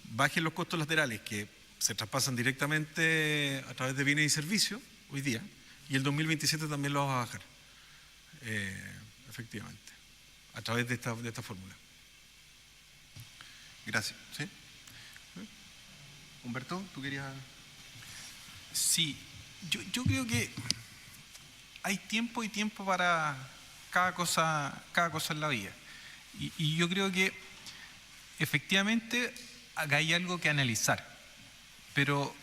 Speaker 9: bajen los costos laterales que se traspasan directamente a través de bienes y servicios hoy día, y el 2027 también lo vas a bajar, efectivamente, a través de esta fórmula.
Speaker 1: Gracias. ¿Sí? Humberto, ¿tú querías...?
Speaker 3: Sí, yo creo que hay tiempo y tiempo para cada cosa en la vida. Y yo creo que efectivamente acá hay algo que analizar, pero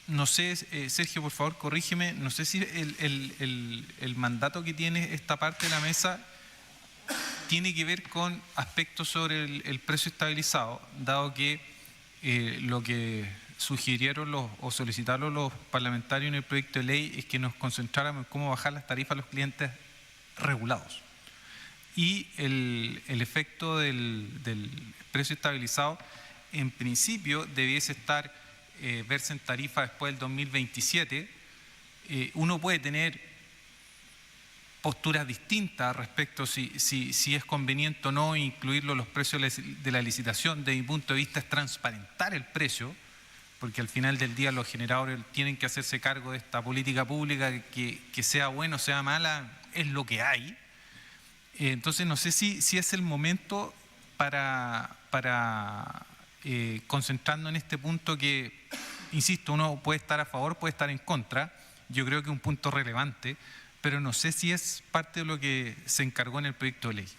Speaker 3: no sé, Sergio, por favor, corrígeme, no sé si el mandato que tiene esta parte de la mesa tiene que ver con aspectos sobre el precio estabilizado, dado que lo que sugirieron o solicitaron los parlamentarios en el proyecto de ley es que nos concentráramos en cómo bajar las tarifas a los clientes regulados. Y el efecto del precio estabilizado, en principio, debiese verse en tarifa después del 2027. Uno puede tener posturas distintas respecto si es conveniente o no incluirlo en los precios de la licitación. Desde mi punto de vista es transparentar el precio, porque al final del día los generadores tienen que hacerse cargo de esta política pública, que sea buena o sea mala, es lo que hay. Entonces no sé si es el momento para concentrarnos en este punto que, insisto, uno puede estar a favor, puede estar en contra. Yo creo que es un punto relevante, pero no sé si es parte de lo que se encargó en el proyecto de ley.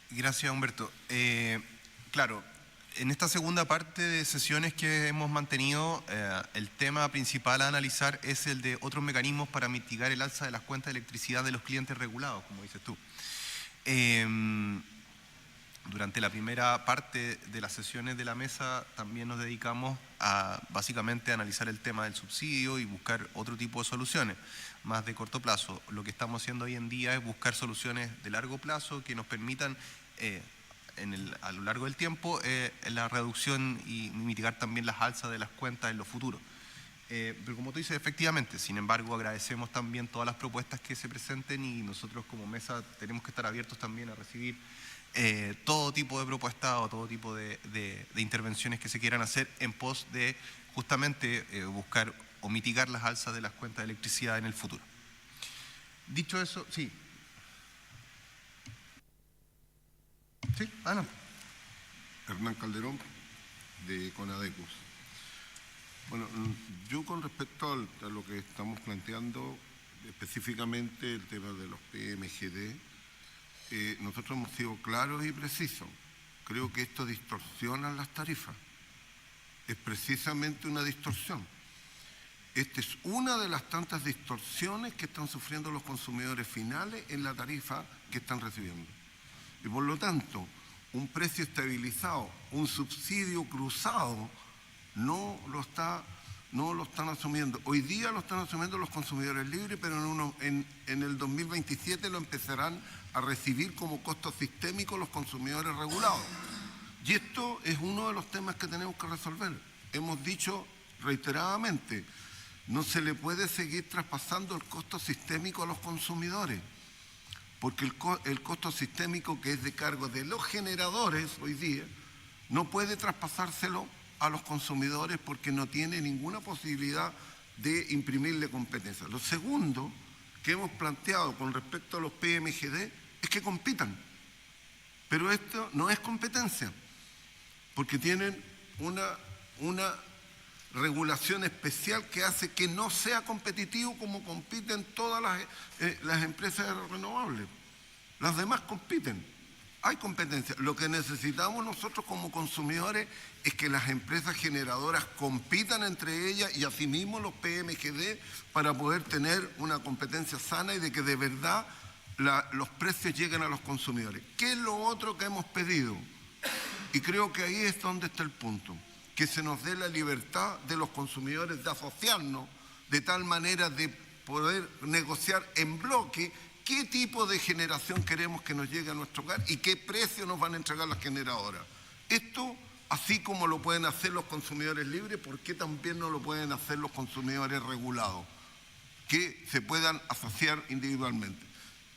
Speaker 1: Gracias, Humberto. Claro, en esta segunda parte de sesiones que hemos mantenido, el tema principal a analizar es el de otros mecanismos para mitigar el alza de las cuentas de electricidad de los clientes regulados, como dices tú. Durante la primera parte de las sesiones de la mesa también nos dedicamos a básicamente analizar el tema del subsidio y buscar otro tipo de soluciones más de corto plazo. Lo que estamos haciendo hoy en día es buscar soluciones de largo plazo que nos permitan a lo largo del tiempo la reducción y mitigar también las alzas de las cuentas en lo futuro. Pero como tú dices, efectivamente, sin embargo, agradecemos también todas las propuestas que se presenten y nosotros como mesa tenemos que estar abiertos también a recibir todo tipo de propuestas o todo tipo de intervenciones que se quieran hacer en pos de justamente buscar o mitigar las alzas de las cuentas de electricidad en el futuro. Dicho eso, sí. Sí, no.
Speaker 5: Hernán Calderón, de Conadecus. Bueno, yo con respecto a lo que estamos planteando, específicamente el tema de los PMGD, nosotros hemos sido claros y precisos. Creo que esto distorsiona las tarifas. Es precisamente una distorsión. Esta es una de las tantas distorsiones que están sufriendo los consumidores finales en la tarifa que están recibiendo. Y por lo tanto, un precio estabilizado, un subsidio cruzado, no lo están asumiendo. Hoy día lo están asumiendo los consumidores libres, pero en el 2027 lo empezarán a recibir como costo sistémico los consumidores regulados. Y esto es uno de los temas que tenemos que resolver. Hemos dicho reiteradamente, no se le puede seguir traspasando el costo sistémico a los consumidores, porque el costo sistémico que es de cargo de los generadores hoy día no puede traspasárselo a los consumidores porque no tiene ninguna posibilidad de imprimirle competencia. Lo segundo que hemos planteado con respecto a los PMGD es que compitan, pero esto no es competencia, porque tienen una regulación especial que hace que no sea competitivo como compiten todas las empresas renovables. Las demás compiten, hay competencia. Lo que necesitamos nosotros como consumidores es que las empresas generadoras compitan entre ellas y asimismo los PMGD para poder tener una competencia sana y de que de verdad los precios lleguen a los consumidores. ¿Qué es lo otro que hemos pedido? Y creo que ahí es donde está el punto. Que se nos dé la libertad de los consumidores de asociarnos de tal manera de poder negociar en bloque qué tipo de generación queremos que nos llegue a nuestro hogar y qué precio nos van a entregar las generadoras. Esto, así como lo pueden hacer los consumidores libres, ¿por qué también no lo pueden hacer los consumidores regulados? Que se puedan asociar individualmente.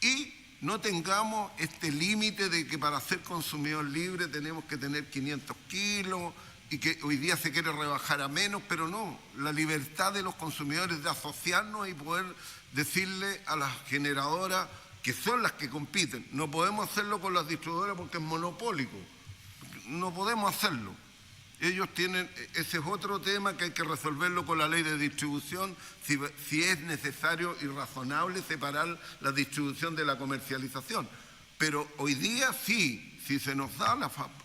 Speaker 5: Y no tengamos este límite de que para ser consumidor libre tenemos que tener 500 kilos y que hoy día se quiere rebajar a menos, pero no. La libertad de los consumidores de asociarnos y poder decirle a las generadoras que son las que compiten. No podemos hacerlo con las distribuidoras porque es monopólico. No podemos hacerlo. Ellos tienen, ese es otro tema que hay que resolverlo con la ley de distribución, si es necesario y razonable separar la distribución de la comercialización. Pero hoy día sí, si se nos da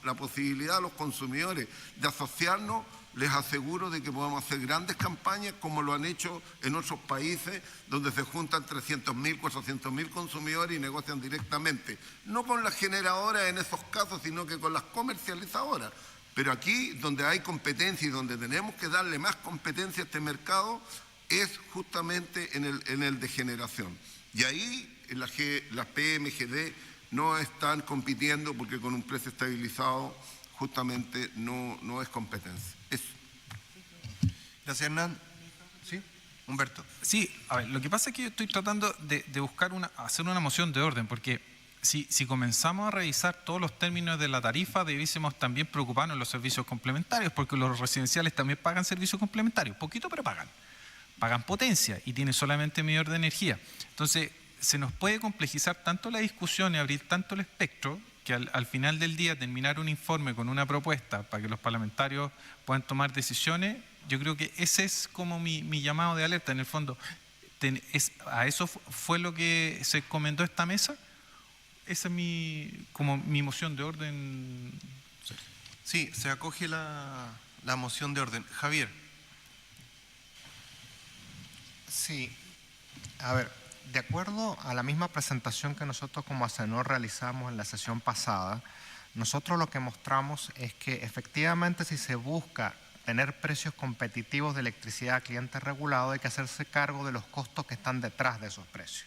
Speaker 5: la posibilidad a los consumidores de asociarnos, les aseguro de que podemos hacer grandes campañas como lo han hecho en otros países donde se juntan 300.000, 400.000 consumidores y negocian directamente. No con las generadoras en esos casos, sino que con las comercializadoras. Pero aquí, donde hay competencia y donde tenemos que darle más competencia a este mercado, es justamente en el de generación. Y ahí las PMGD no están compitiendo porque con un precio estabilizado justamente no es competencia. Eso.
Speaker 1: Gracias, Hernán. ¿Sí? Humberto.
Speaker 3: Sí, a ver, lo que pasa es que yo estoy tratando de buscar hacer una moción de orden, porque si comenzamos a revisar todos los términos de la tarifa, debiésemos también preocuparnos de los servicios complementarios, porque los residenciales también pagan servicios complementarios, poquito pero pagan. Pagan potencia y tienen solamente medidor de energía. Entonces, se nos puede complejizar tanto la discusión y abrir tanto el espectro que al final del día terminar un informe con una propuesta para que los parlamentarios puedan tomar decisiones. Yo creo que ese es como mi llamado de alerta. En el fondo, ¿a eso fue lo que se comentó esta mesa? Esa es mi moción de orden.
Speaker 1: Sí, se acoge la moción de orden. Javier.
Speaker 8: Sí, a ver, de acuerdo a la misma presentación que nosotros como ACENOR realizamos en la sesión pasada, Nosotros lo que mostramos es que efectivamente si se busca tener precios competitivos de electricidad a clientes regulados, hay que hacerse cargo de los costos que están detrás de esos precios.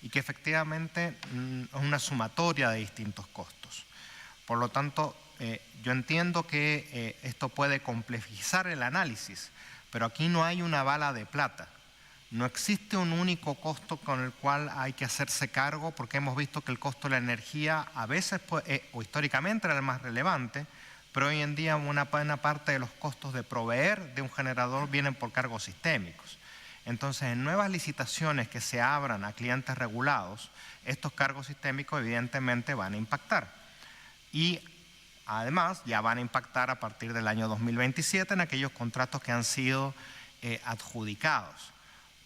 Speaker 8: Y que efectivamente es una sumatoria de distintos costos. Por lo tanto, yo entiendo que esto puede complejizar el análisis, pero aquí no hay una bala de plata. No existe un único costo con el cual hay que hacerse cargo, porque hemos visto que el costo de la energía a veces, o históricamente era el más relevante, pero hoy en día una buena parte de los costos de proveer de un generador vienen por cargos sistémicos. Entonces, en nuevas licitaciones que se abran a clientes regulados, estos cargos sistémicos evidentemente van a impactar. Y además ya van a impactar a partir del año 2027 en aquellos contratos que han sido adjudicados.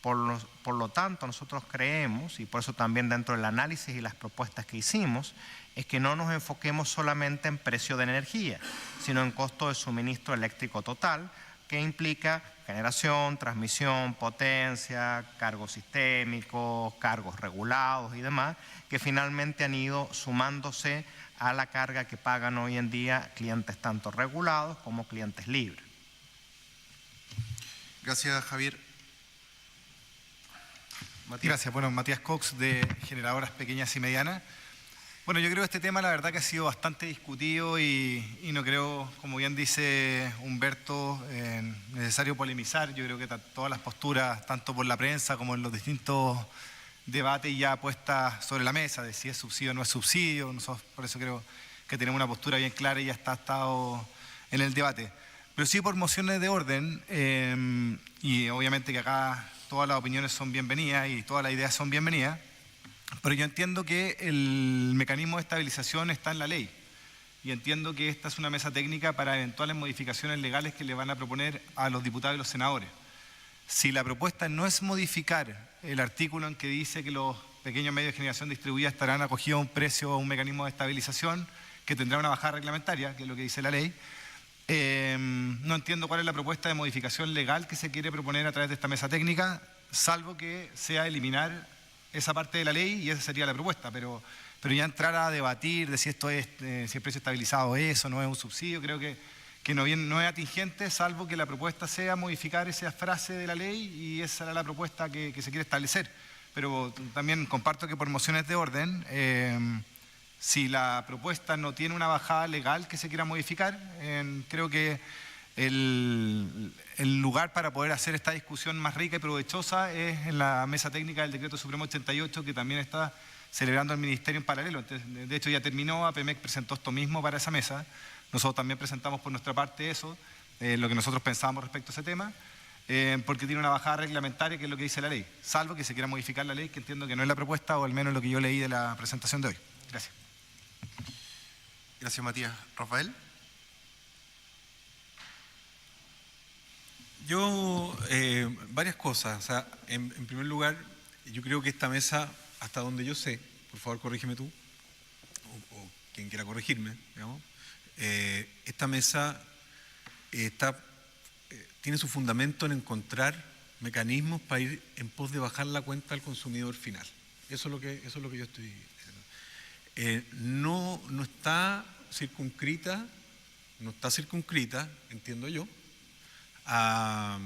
Speaker 8: Por lo tanto, nosotros creemos, y por eso también dentro del análisis y las propuestas que hicimos, es que no nos enfoquemos solamente en precio de energía, sino en costo de suministro eléctrico total, que implica generación, transmisión, potencia, cargos sistémicos, cargos regulados y demás, que finalmente han ido sumándose a la carga que pagan hoy en día clientes tanto regulados como clientes libres.
Speaker 1: Gracias, Javier. Matías.
Speaker 10: Gracias. Bueno, Matías Cox, de Generadoras Pequeñas y Medianas. Bueno, yo creo que este tema la verdad que ha sido bastante discutido y no creo, como bien dice Humberto, necesario polemizar. Yo creo que todas las posturas, tanto por la prensa como en los distintos debates ya puestas sobre la mesa, de si es subsidio o no es subsidio. Nosotros por eso creo que tenemos una postura bien clara y ya está estado en el debate. Pero sí por mociones de orden, y obviamente que acá todas las opiniones son bienvenidas y todas las ideas son bienvenidas, pero yo entiendo que el mecanismo de estabilización está en la ley y entiendo que esta es una mesa técnica para eventuales modificaciones legales que le van a proponer a los diputados y los senadores. Si la propuesta no es modificar el artículo en que dice que los pequeños medios de generación distribuida estarán acogidos a un precio o un mecanismo de estabilización que tendrá una bajada reglamentaria, que es lo que dice la ley, no entiendo cuál es la propuesta de modificación legal que se quiere proponer a través de esta mesa técnica, salvo que sea eliminar esa parte de la ley, y esa sería la propuesta, pero ya entrar a debatir de si esto es, si el precio estabilizado es o no es un subsidio, creo que no es atingente, salvo que la propuesta sea modificar esa frase de la ley, y esa era la propuesta que se quiere establecer. Pero también comparto que por mociones de orden, si la propuesta no tiene una bajada legal que se quiera modificar, creo que el lugar para poder hacer esta discusión más rica y provechosa es en la mesa técnica del Decreto Supremo 88, que también está celebrando el Ministerio en paralelo. Entonces, de hecho, ya terminó, APEMEC presentó esto mismo para esa mesa. Nosotros también presentamos por nuestra parte eso, lo que nosotros pensábamos respecto a ese tema, porque tiene una bajada reglamentaria, que es lo que dice la ley, salvo que se quiera modificar la ley, que entiendo que no es la propuesta, o al menos lo que yo leí de la presentación de hoy. Gracias.
Speaker 1: Gracias, Matías. Rafael.
Speaker 9: Yo, varias cosas. O sea, en primer lugar, yo creo que esta mesa, hasta donde yo sé, por favor corrígeme tú, o quien quiera corregirme, digamos, esta mesa tiene su fundamento en encontrar mecanismos para ir en pos de bajar la cuenta al consumidor final. Eso es lo que yo estoy diciendo. No está circunscrita, entiendo yo, a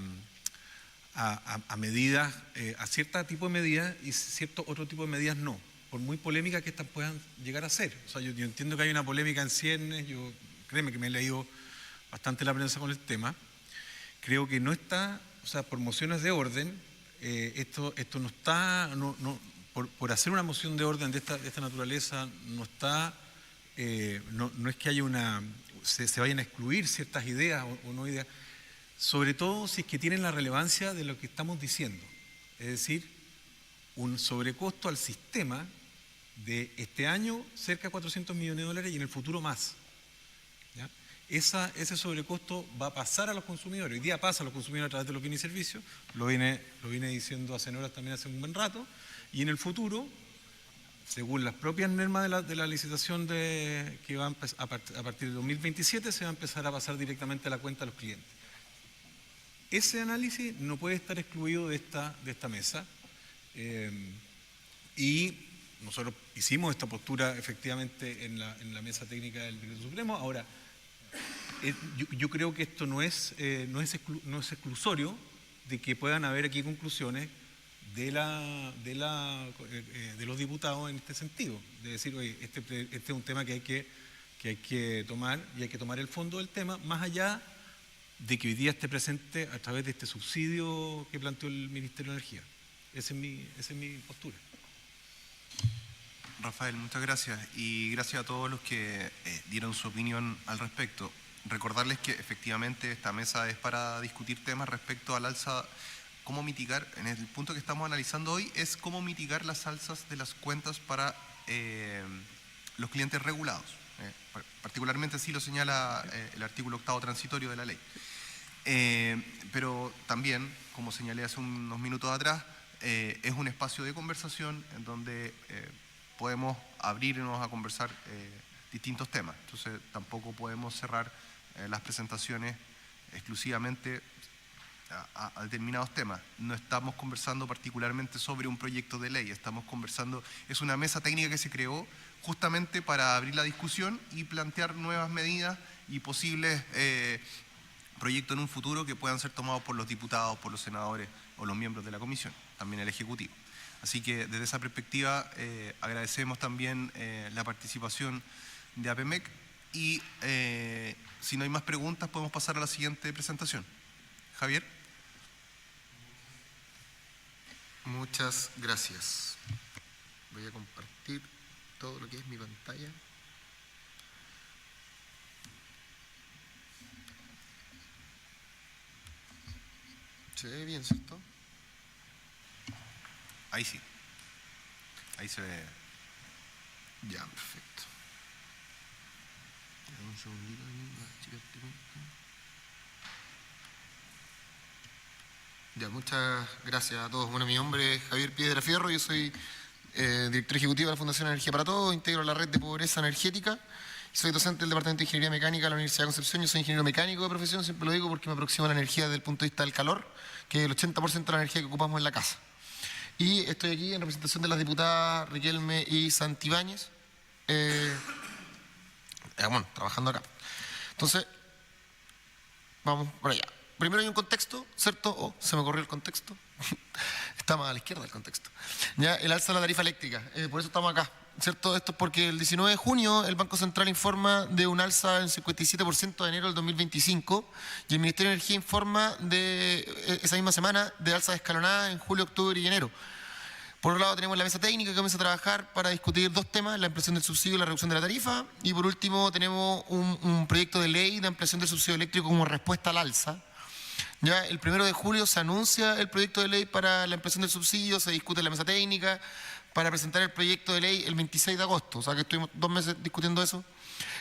Speaker 9: medidas, a cierto tipo de medidas, y cierto otro tipo de medidas no, por muy polémicas que estas puedan llegar a ser. O sea, yo entiendo que hay una polémica en ciernes, créeme que me he leído bastante la prensa con el tema. Creo que no está, o sea, por mociones de orden, esto no está, por hacer una moción de orden de esta naturaleza, no está, no es que haya se vayan a excluir ciertas ideas o no ideas, sobre todo si es que tienen la relevancia de lo que estamos diciendo, es decir, un sobrecosto al sistema de este año cerca de 400 millones de dólares y en el futuro más. ¿Ya? Ese sobrecosto va a pasar a los consumidores. Hoy día pasa a los consumidores a través de los bienes y servicios, lo vine diciendo hace horas también hace un buen rato, y en el futuro, según las propias normas de la licitación que va a partir de 2027, se va a empezar a pasar directamente a la cuenta de los clientes. Ese análisis no puede estar excluido de esta mesa, y nosotros hicimos esta postura efectivamente en la mesa técnica del Decreto Supremo. Ahora, yo creo que esto no es exclusorio de que puedan haber aquí conclusiones de los diputados en este sentido, de decir, oye, este es un tema que hay que tomar, y hay que tomar el fondo del tema, más allá de que hoy día esté presente a través de este subsidio que planteó el Ministerio de Energía. Esa es mi postura.
Speaker 1: Rafael, muchas gracias, y gracias a todos los que dieron su opinión al respecto. Recordarles que efectivamente esta mesa es para discutir temas respecto al alza, cómo mitigar, en el punto que estamos analizando hoy, es cómo mitigar las alzas de las cuentas para los clientes regulados. Particularmente así lo señala el artículo 8º transitorio de la ley. Pero también, como señalé hace unos minutos atrás, es un espacio de conversación en donde podemos abrirnos a conversar distintos temas. Entonces tampoco podemos cerrar las presentaciones exclusivamente a determinados temas. No estamos conversando particularmente sobre un proyecto de ley, estamos conversando, es una mesa técnica que se creó justamente para abrir la discusión y plantear nuevas medidas y posibles proyectos en un futuro que puedan ser tomados por los diputados, por los senadores o los miembros de la comisión, también el Ejecutivo. Así que desde esa perspectiva agradecemos también la participación de APMEC y si no hay más preguntas podemos pasar a la siguiente presentación. Javier.
Speaker 4: Muchas gracias. Voy a compartir todo lo que es mi pantalla. ¿Se ve bien, cierto?
Speaker 1: Ahí sí. Ahí se ve.
Speaker 4: Ya, perfecto. Un segundito. Ya, muchas gracias a todos. Bueno, mi nombre es Javier Piedra Fierro, yo soy director ejecutivo de la Fundación Energía para Todos, integro la red de pobreza energética, soy docente del Departamento de Ingeniería Mecánica de la Universidad de Concepción. Yo soy ingeniero mecánico de profesión, siempre lo digo porque me aproximo a la energía desde el punto de vista del calor, que es el 80% de la energía que ocupamos en la casa. Y estoy aquí en representación de las diputadas Riquelme y Santibáñez, bueno, trabajando acá. Entonces, vamos por allá. Primero hay un contexto, ¿cierto? Oh, se me corrió el contexto. Está más a la izquierda el contexto. Ya, el alza de la tarifa eléctrica, por eso estamos acá, ¿cierto? Esto es porque el 19 de junio el Banco Central informa de un alza del 57% de enero del 2025 y el Ministerio de Energía informa de esa misma semana de alza escalonada en julio, octubre y enero. Por un lado tenemos la mesa técnica que comienza a trabajar para discutir dos temas, la ampliación del subsidio y la reducción de la tarifa, y por último tenemos un proyecto de ley de ampliación del subsidio eléctrico como respuesta al alza. Ya el 1 de julio se anuncia el proyecto de ley para la ampliación del subsidio, se discute en la mesa técnica para presentar el proyecto de ley el 26 de agosto, o sea que estuvimos 2 meses discutiendo eso.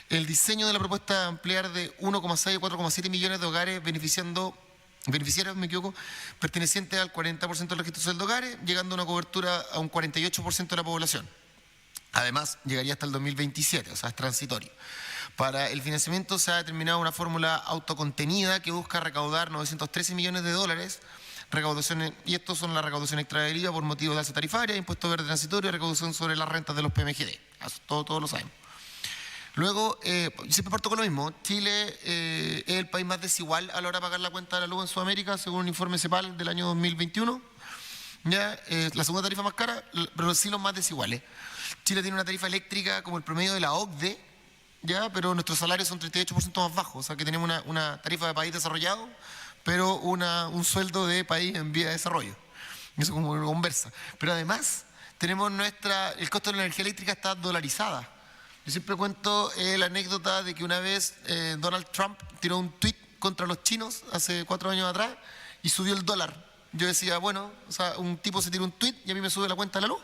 Speaker 4: El diseño de la propuesta de ampliar de 1,6 a 4,7 millones de hogares beneficiarios, pertenecientes al 40% del registro social de hogares, llegando a una cobertura a un 48% de la población. Además, llegaría hasta el 2027, o sea, es transitorio. Para el financiamiento se ha determinado una fórmula autocontenida que busca recaudar 913 millones de dólares, recaudaciones, y estos son la recaudación extra del IVA por motivo de alza tarifaria, impuesto verde transitorio y recaudación sobre las rentas de los PMGD. Eso todos lo sabemos. Luego, siempre parto con lo mismo, Chile es el país más desigual a la hora de pagar la cuenta de la luz en Sudamérica, según un informe CEPAL del año 2021. Ya, la segunda tarifa más cara, pero sí los más desiguales. Chile tiene una tarifa eléctrica como el promedio de la OCDE, ya, pero nuestros salarios son 38% más bajos, o sea que tenemos una tarifa de país desarrollado, pero un sueldo de país en vía de desarrollo. Eso como una conversa. Pero además, tenemos el costo de la energía eléctrica está dolarizada. Yo siempre cuento la anécdota de que una vez Donald Trump tiró un tuit contra los chinos hace 4 años atrás y subió el dólar. Yo decía, bueno, o sea, un tipo se tira un tuit y a mí me sube la cuenta de la luz.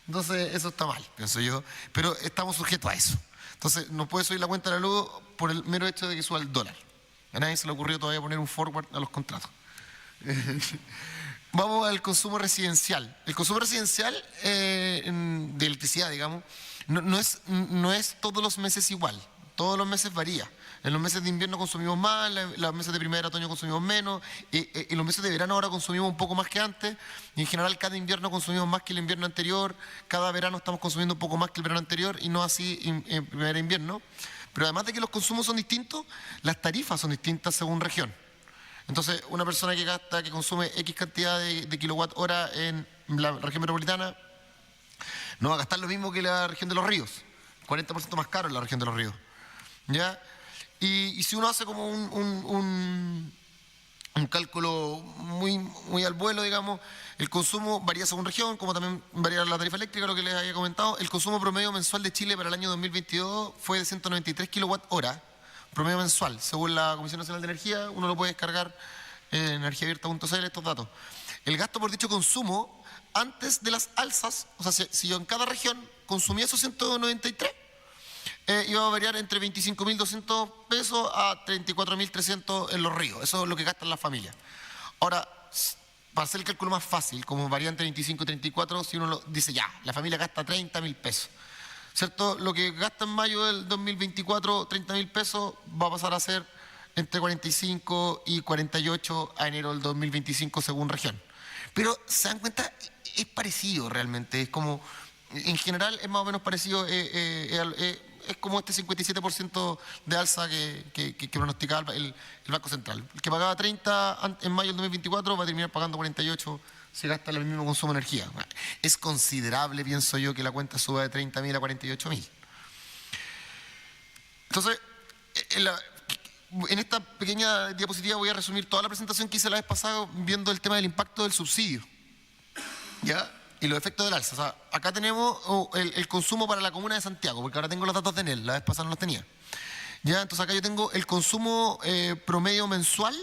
Speaker 4: Entonces, eso está mal, pienso yo. Pero estamos sujetos a eso. Entonces, no puede subir la cuenta de la luz por el mero hecho de que suba el dólar. A nadie se le ocurrió todavía poner un forward a los contratos. Vamos al consumo residencial. El consumo residencial de electricidad, digamos, no es todos los meses igual. Todos los meses varía. En los meses de invierno consumimos más, en los meses de primavera, otoño consumimos menos, en los meses de verano ahora consumimos un poco más que antes, y en general cada invierno consumimos más que el invierno anterior, cada verano estamos consumiendo un poco más que el verano anterior, y no así en primavera e invierno. Pero además de que los consumos son distintos, las tarifas son distintas según región. Entonces, una persona que consume X cantidad de kilowatt hora en la región metropolitana no va a gastar lo mismo que la región de los ríos, 40% más caro en la región de los ríos. ¿Ya? Y si uno hace como un cálculo muy al vuelo, digamos, el consumo varía según región, como también varía la tarifa eléctrica, lo que les había comentado. El consumo promedio mensual de Chile para el año 2022 fue de 193 kilowatt hora, promedio mensual, según la Comisión Nacional de Energía. Uno lo puede descargar en energiaabierta.cl estos datos. El gasto por dicho consumo, antes de las alzas, o sea, si yo en cada región consumía esos 193, iba a variar entre 25.200 pesos a 34.300 en los ríos. Eso es lo que gastan las familias. Ahora, para hacer el cálculo más fácil, como varía entre 25 y 34, si uno dice ya, la familia gasta 30.000 pesos. ¿Cierto? Lo que gasta en mayo del 2024, 30.000 pesos, va a pasar a ser entre 45 y 48 a enero del 2025 según región. Pero, ¿se dan cuenta? Es parecido realmente. Es como, en general, es más o menos parecido. Es como este 57% de alza que pronosticaba el Banco Central. El que pagaba 30 en mayo del 2024 va a terminar pagando 48 si gasta el mismo consumo de energía. Es considerable, pienso yo, que la cuenta suba de 30.000 a 48.000. Entonces, en esta pequeña diapositiva voy a resumir toda la presentación que hice la vez pasada viendo el tema del impacto del subsidio, ¿ya? Y los efectos del alza. O sea, acá tenemos el consumo para la comuna de Santiago, porque ahora tengo los datos de Enel, la vez pasada no los tenía. ¿Ya? Entonces acá yo tengo el consumo promedio mensual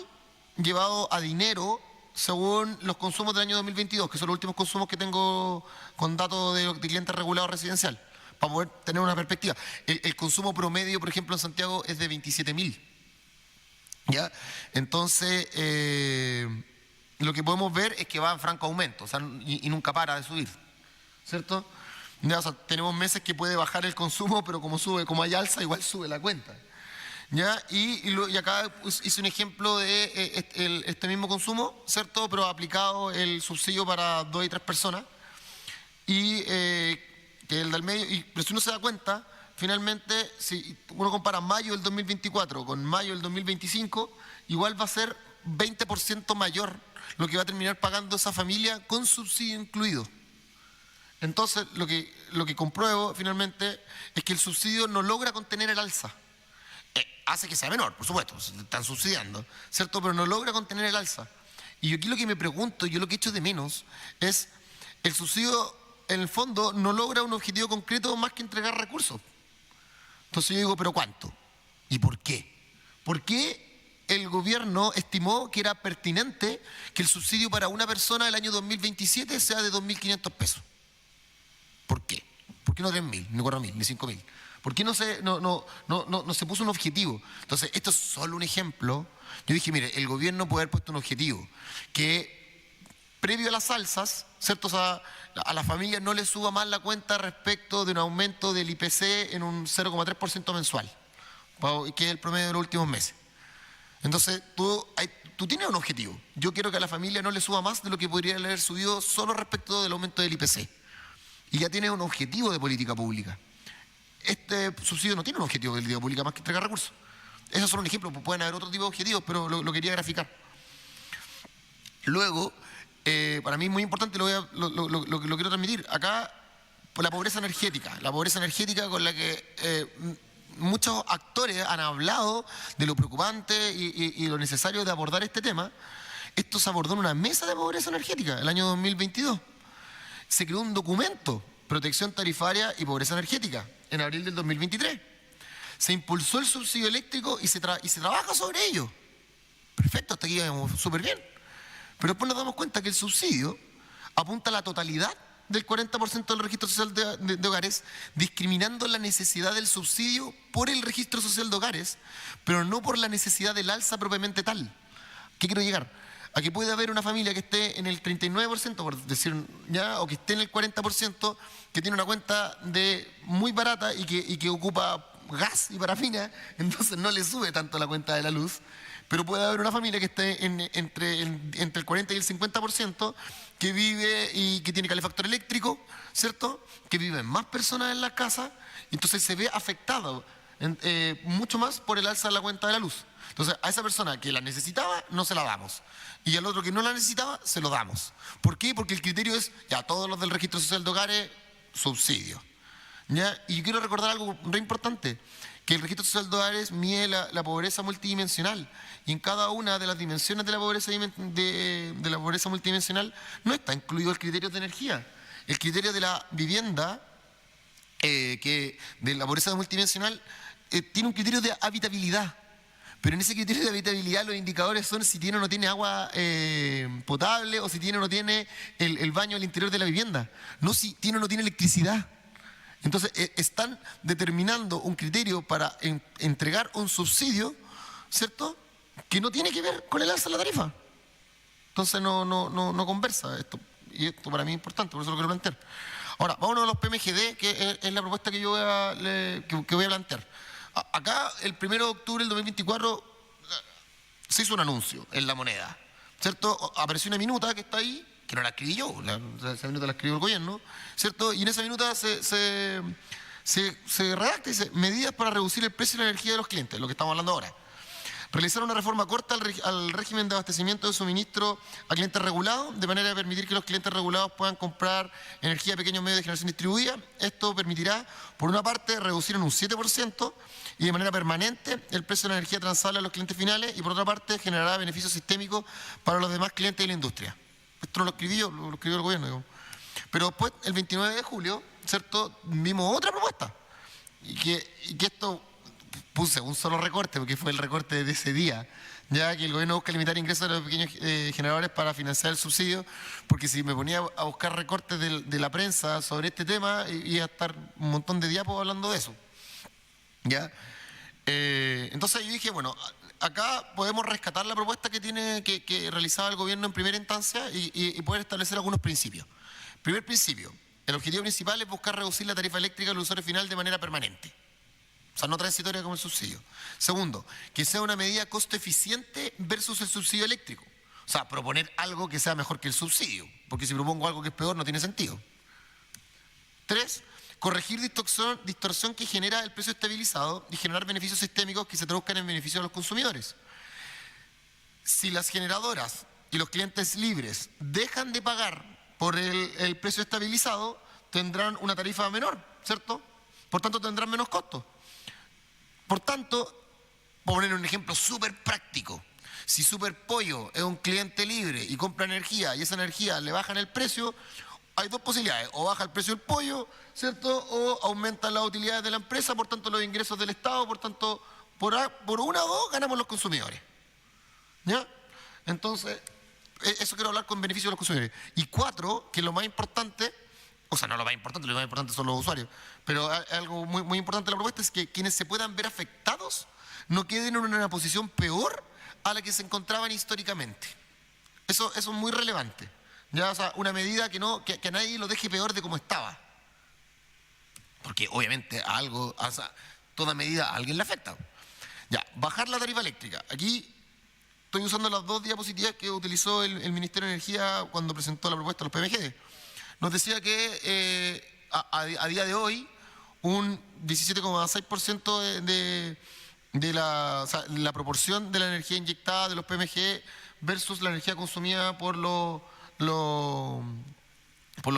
Speaker 4: llevado a dinero según los consumos del año 2022, que son los últimos consumos que tengo con datos de clientes regulados residencial, para poder tener una perspectiva. El consumo promedio, por ejemplo, en Santiago es de 27.000. ¿Ya? Entonces, lo que podemos ver es que va en franco aumento, o sea, y nunca para de subir, ¿cierto? ¿Ya? O sea, tenemos meses que puede bajar el consumo, pero como hay alza, igual sube la cuenta. ¿Ya? Y acá hice un ejemplo de este mismo consumo, ¿cierto? Pero aplicado el subsidio para 2 y 3 personas, y que el del medio, pero si uno se da cuenta, finalmente, si uno compara mayo del 2024 con mayo del 2025, igual va a ser 20% mayor lo que va a terminar pagando esa familia con subsidio incluido. Entonces, lo que compruebo finalmente es que el subsidio no logra contener el alza. Hace que sea menor, por supuesto, se están subsidiando, ¿cierto? Pero no logra contener el alza. Y yo aquí lo que me pregunto, yo lo que echo de menos, es el subsidio, en el fondo, no logra un objetivo concreto más que entregar recursos. Entonces yo digo, ¿pero cuánto? ¿Y por qué? ¿Por qué el gobierno estimó que era pertinente que el subsidio para una persona del año 2027 sea de 2.500 pesos? ¿Por qué? ¿Por qué no 3.000, ni 4.000, ni 5.000? ¿Por qué no se puso un objetivo? Entonces, esto es solo un ejemplo. Yo dije, mire, el gobierno puede haber puesto un objetivo que previo a las alzas, ¿cierto? O sea, a la familia no le suba más la cuenta respecto de un aumento del IPC en un 0,3% mensual, que es el promedio de los últimos meses. Entonces, tú tienes un objetivo. Yo quiero que a la familia no le suba más de lo que podría haber subido solo respecto del aumento del IPC. Y ya tienes un objetivo de política pública. Este subsidio no tiene un objetivo de política pública más que entregar recursos. Esos es solo un ejemplo, pueden haber otro tipo de objetivos, pero lo quería graficar. Luego, para mí es muy importante, lo quiero transmitir. Acá, por la pobreza energética con la que muchos actores han hablado de lo preocupante y lo necesario de abordar este tema. Esto se abordó en una mesa de pobreza energética el año 2022. Se creó un documento, Protección Tarifaria y Pobreza Energética, en abril del 2023. Se impulsó el subsidio eléctrico y se trabaja sobre ello. Perfecto, hasta aquí vamos súper bien. Pero después nos damos cuenta que el subsidio apunta a la totalidad del 40% del registro social de hogares, discriminando la necesidad del subsidio por el registro social de hogares, pero no por la necesidad del alza propiamente tal. ¿Qué quiero llegar? A que puede haber una familia que esté en el 39%, por decir, ¿ya? O que esté en el 40%, que tiene una cuenta muy barata y que ocupa gas y parafina, entonces no le sube tanto la cuenta de la luz. Pero puede haber una familia que esté entre el 40 y el 50% que vive y que tiene calefactor eléctrico, ¿cierto? Que viven más personas en la casa, y entonces se ve afectado mucho más por el alza de la cuenta de la luz. Entonces, a esa persona que la necesitaba, no se la damos. Y al otro que no la necesitaba, se lo damos. ¿Por qué? Porque el criterio es, ya, todos los del registro social de hogares, subsidio. ¿Ya? Y yo quiero recordar algo re importante, que el registro social de hogares mide la pobreza multidimensional. Y en cada una de las dimensiones de la pobreza, de la pobreza multidimensional no está incluido el criterio de energía. El criterio de la vivienda, de la pobreza multidimensional, tiene un criterio de habitabilidad. Pero en ese criterio de habitabilidad los indicadores son si tiene o no tiene agua potable, o si tiene o no tiene el baño al interior de la vivienda. No si tiene o no tiene electricidad. Entonces están determinando un criterio para entregar un subsidio, ¿cierto?, que no tiene que ver con el alza de la tarifa. Entonces no conversa esto. Y esto para mí es importante, por eso lo quiero plantear. Ahora, vámonos a los PMGD, que es la propuesta que yo voy a plantear. Acá, el 1 de octubre del 2024, se hizo un anuncio en La Moneda, ¿cierto? Apareció una minuta que está ahí, que no la escribí yo, esa minuta la escribió el gobierno, ¿cierto? Y en esa minuta se redacta y dice: medidas para reducir el precio de la energía de los clientes, lo que estamos hablando ahora. Realizar una reforma corta al régimen de abastecimiento de suministro a clientes regulados, de manera a permitir que los clientes regulados puedan comprar energía a pequeños medios de generación distribuida. Esto permitirá, por una parte, reducir en un 7% y de manera permanente el precio de la energía transable a los clientes finales, y por otra parte generará beneficios sistémicos para los demás clientes de la industria. Esto no lo escribí yo, lo escribió el gobierno, digamos. Pero después, el 29 de julio, ¿cierto?, vimos otra propuesta, y que esto puse un solo recorte, porque fue el recorte de ese día, ya que el gobierno busca limitar ingresos de los pequeños generadores para financiar el subsidio, porque si me ponía a buscar recortes de la prensa sobre este tema, iba a estar un montón de diapos hablando de eso. ¿Ya? Entonces yo dije, bueno, acá podemos rescatar la propuesta que realizaba el gobierno en primera instancia y poder establecer algunos principios. Primer principio: el objetivo principal es buscar reducir la tarifa eléctrica del usuario final de manera permanente. O sea, no transitoria como el subsidio. Segundo, que sea una medida costo eficiente versus el subsidio eléctrico. O sea, proponer algo que sea mejor que el subsidio, porque si propongo algo que es peor no tiene sentido. 3, corregir distorsión que genera el precio estabilizado y generar beneficios sistémicos que se traduzcan en beneficio a los consumidores. Si las generadoras y los clientes libres dejan de pagar por el precio estabilizado, tendrán una tarifa menor, ¿cierto? Por tanto, tendrán menos costos. Por tanto, por poner un ejemplo súper práctico, si Superpollo es un cliente libre y compra energía y esa energía le bajan el precio, hay dos posibilidades: o baja el precio del pollo, ¿cierto?, o aumenta las utilidades de la empresa, por tanto los ingresos del Estado, por tanto, por una o dos ganamos los consumidores. ¿Ya? Entonces, eso quiero hablar con beneficio de los consumidores. Y 4, que es lo más importante, o sea, no lo más importante son los usuarios, pero algo muy importante de la propuesta es que quienes se puedan ver afectados no queden en una posición peor a la que se encontraban históricamente. Eso es muy relevante. Ya, o sea, una medida que a nadie lo deje peor de como estaba. Porque obviamente toda medida a alguien le afecta. Ya, bajar la tarifa eléctrica. Aquí estoy usando las 2 diapositivas que utilizó el Ministerio de Energía cuando presentó la propuesta de los PMGD. Nos decía que a día de hoy un 17,6% de la proporción de la energía inyectada de los PMG versus la energía consumida por los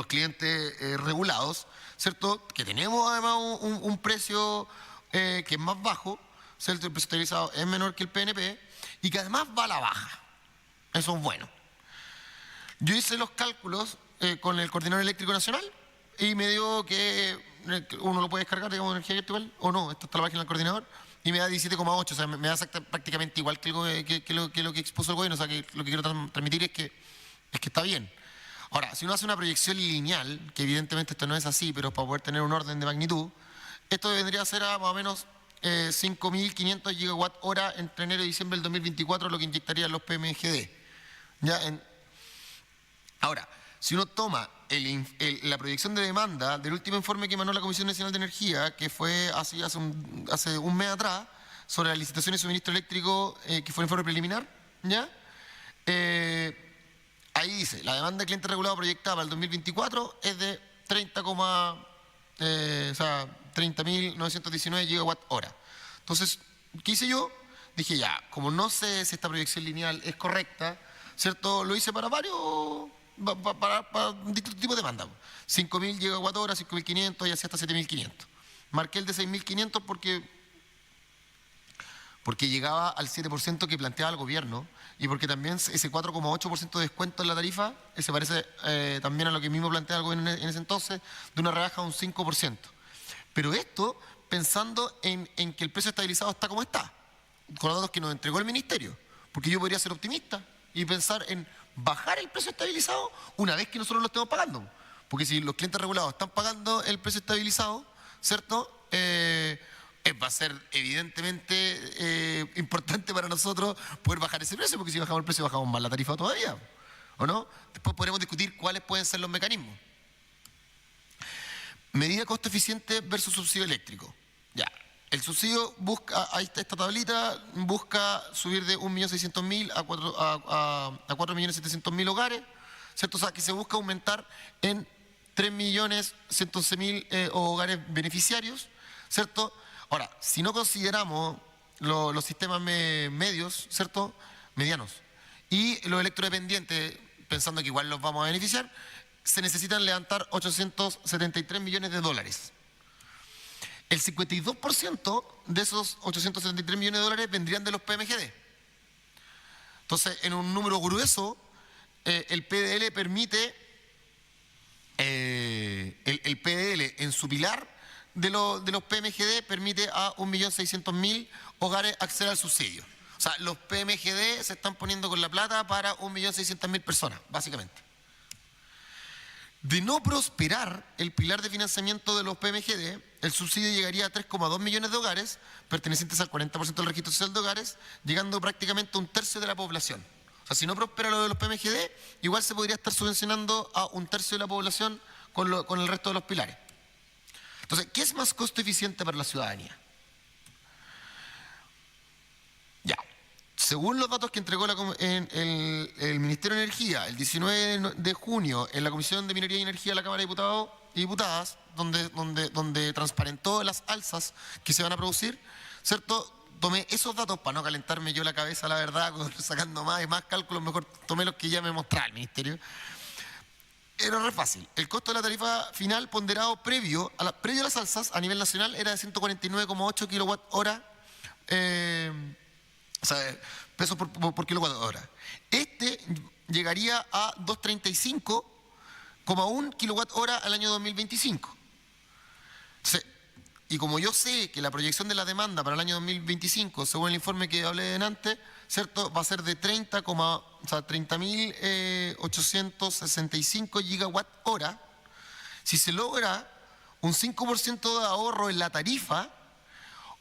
Speaker 4: clientes regulados, ¿cierto? Que tenemos además un precio que es más bajo, ¿cierto? El precio estabilizado es menor que el PNP y que además va a la baja. Eso es bueno. Yo hice los cálculos con el Coordinador Eléctrico Nacional y me dio que uno lo puede descargar, digamos, energía virtual, o no, esto está en la página del coordinador, y me da 17,8, o sea, me da prácticamente igual que lo que expuso el gobierno. O sea, que lo que quiero transmitir es que está bien. Ahora, si uno hace una proyección lineal, que evidentemente esto no es así, pero para poder tener un orden de magnitud, esto vendría a ser a más o menos 5.500 gigawatt hora entre enero y diciembre del 2024, lo que inyectarían los PMGD. Ahora, si uno toma la proyección de demanda del último informe que emanó la Comisión Nacional de Energía, que fue hace un mes atrás, sobre la licitación de suministro eléctrico, que fue un informe preliminar, ¿ya? Ahí dice, la demanda de cliente regulado proyectada para el 2024 es de 30.919 gigawatt hora. Entonces, ¿qué hice yo? Dije ya, como no sé si esta proyección lineal es correcta, ¿cierto? Lo hice para varios, para distintos tipos de demanda. 5.000 gigawatt hora, 5.500 y así hasta 7.500. Marqué el de 6.500 porque llegaba al 7% que planteaba el gobierno y porque también ese 4,8% de descuento en la tarifa, se parece también a lo que mismo planteaba el gobierno en ese entonces, de una rebaja de un 5%. Pero esto pensando en que el precio estabilizado está como está, con los datos que nos entregó el ministerio, porque yo podría ser optimista y pensar en bajar el precio estabilizado una vez que nosotros lo estemos pagando. Porque si los clientes regulados están pagando el precio estabilizado, ¿cierto? Va a ser evidentemente importante para nosotros poder bajar ese precio, porque si bajamos el precio bajamos más la tarifa todavía, ¿o no? Después podremos discutir cuáles pueden ser los mecanismos. Medida costo eficiente versus subsidio eléctrico. Ya. El subsidio busca, ahí está esta tablita, busca subir de 1.600.000 a 4.700.000 hogares, ¿cierto? O sea, que se busca aumentar en 3.111.000 hogares beneficiarios, ¿cierto? Ahora, si no consideramos los sistemas medios, ¿cierto? Medianos, y los electrodependientes, pensando que igual los vamos a beneficiar, se necesitan levantar 873 millones de dólares. El 52% de esos 873 millones de dólares vendrían de los PMGD. Entonces, en un número grueso, el PDL permite, el PDL en su pilar de los PMGD permite a 1.600.000 hogares acceder al subsidio. O sea, los PMGD se están poniendo con la plata para 1.600.000 personas, básicamente. De no prosperar el pilar de financiamiento de los PMGD, el subsidio llegaría a 3,2 millones de hogares, pertenecientes al 40% del registro social de hogares, llegando prácticamente a un tercio de la población. O sea, si no prospera lo de los PMGD, igual se podría estar subvencionando a un tercio de la población con el resto de los pilares. Entonces, ¿qué es más costo eficiente para la ciudadanía? Ya. Según los datos que entregó el Ministerio de Energía el 19 de junio en la Comisión de Minería y Energía de la Cámara de Diputados y Diputadas, donde transparentó las alzas que se van a producir, ¿cierto? Tomé esos datos para no calentarme yo la cabeza, la verdad, sacando más y más cálculos, mejor tomé los que ya me mostraba el Ministerio. Era re fácil. El costo de la tarifa final ponderado previo a las alzas a nivel nacional era de 149,8 kilowatt hora, pesos por kilowatt hora. Este llegaría a 235,1 kilowatt hora al año 2025. Entonces, y como yo sé que la proyección de la demanda para el año 2025, según el informe que hablé antes, ¿cierto?, va a ser de 30.865 gigawatt hora. Si se logra un 5% de ahorro en la tarifa,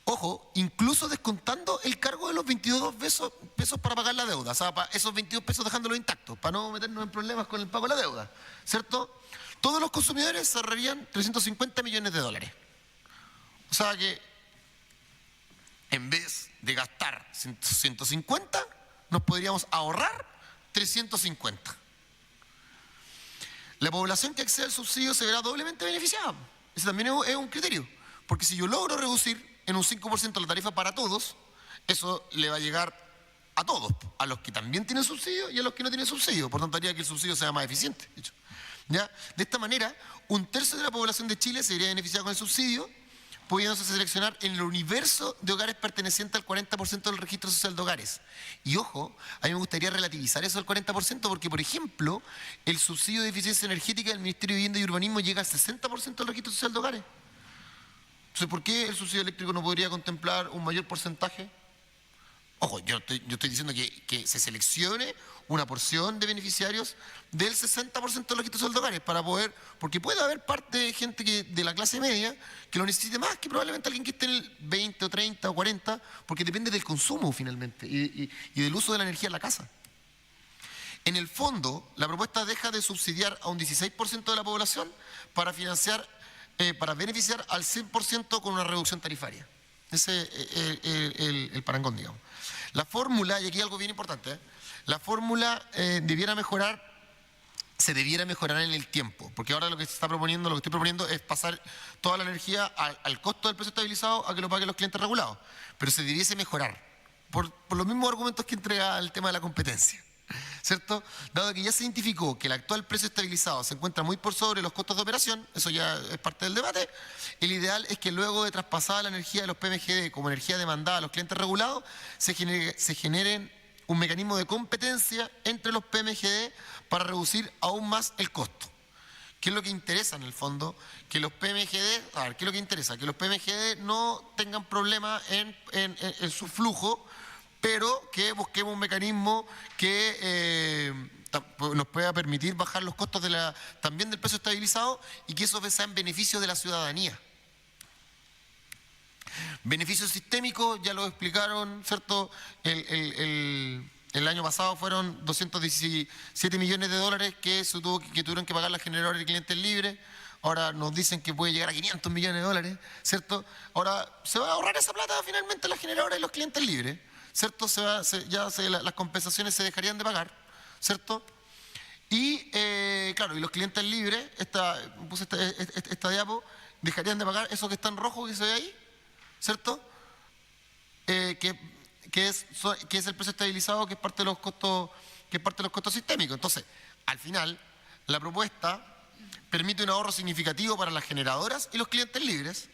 Speaker 4: ojo, incluso descontando el cargo de los 22 pesos para pagar la deuda, o sea, para esos 22 pesos dejándolos intactos, para no meternos en problemas con el pago de la deuda, ¿cierto? Todos los consumidores se ahorrarían 350 millones de dólares. O sea que en vez de gastar 150, nos podríamos ahorrar 350. La población que accede al subsidio se verá doblemente beneficiada. Ese también es un criterio. Porque si yo logro reducir en un 5% la tarifa para todos, eso le va a llegar a todos, a los que también tienen subsidio y a los que no tienen subsidio. Por tanto, haría que el subsidio sea más eficiente. ¿Ya? De esta manera, un tercio de la población de Chile se vería beneficiada con el subsidio, pudiéndose seleccionar en el universo de hogares perteneciente al 40% del registro social de hogares. Y ojo, a mí me gustaría relativizar eso al 40%, porque, por ejemplo, el subsidio de eficiencia energética del Ministerio de Vivienda y Urbanismo llega al 60% del registro social de hogares. Entonces, ¿por qué el subsidio eléctrico no podría contemplar un mayor porcentaje? Ojo, yo estoy diciendo que se seleccione una porción de beneficiarios del 60% del registro social de hogares para poder, porque puede haber parte de gente de la clase media que lo necesite más que probablemente alguien que esté en el 20 o 30 o 40, porque depende del consumo finalmente y del uso de la energía en la casa. En el fondo, la propuesta deja de subsidiar a un 16% de la población para financiar, para beneficiar al 100% con una reducción tarifaria. Ese es el parangón, digamos. La fórmula, y aquí algo bien importante, la fórmula se debiera mejorar en el tiempo, porque ahora lo que estoy proponiendo es pasar toda la energía al costo del precio estabilizado a que lo paguen los clientes regulados, pero se debiese mejorar por los mismos argumentos que entrega el tema de la competencia, ¿cierto? Dado que ya se identificó que el actual precio estabilizado se encuentra muy por sobre los costos de operación, eso ya es parte del debate, el ideal es que luego de traspasada la energía de los PMGD como energía demandada a los clientes regulados, se generen un mecanismo de competencia entre los PMGD para reducir aún más el costo. ¿Qué es lo que interesa en el fondo? Que los PMGD, ¿qué es lo que interesa? Que los PMGD no tengan problemas en su flujo, pero que busquemos un mecanismo que nos pueda permitir bajar los costos también del precio estabilizado y que eso sea en beneficio de la ciudadanía. Beneficios sistémicos, ya lo explicaron, ¿cierto? El año pasado fueron 217 millones de dólares que tuvieron que pagar las generadoras y clientes libres. Ahora nos dicen que puede llegar a 500 millones de dólares, ¿cierto? Ahora se va a ahorrar esa plata finalmente las generadoras y los clientes libres, ¿cierto? Las compensaciones se dejarían de pagar, ¿cierto? Y claro, y los clientes libres, puse esta diapo, dejarían de pagar eso que está en rojo que se ve ahí, ¿cierto? Que es el precio estabilizado, que es parte de los costos sistémicos. Entonces, al final, la propuesta permite un ahorro significativo para las generadoras y los clientes libres.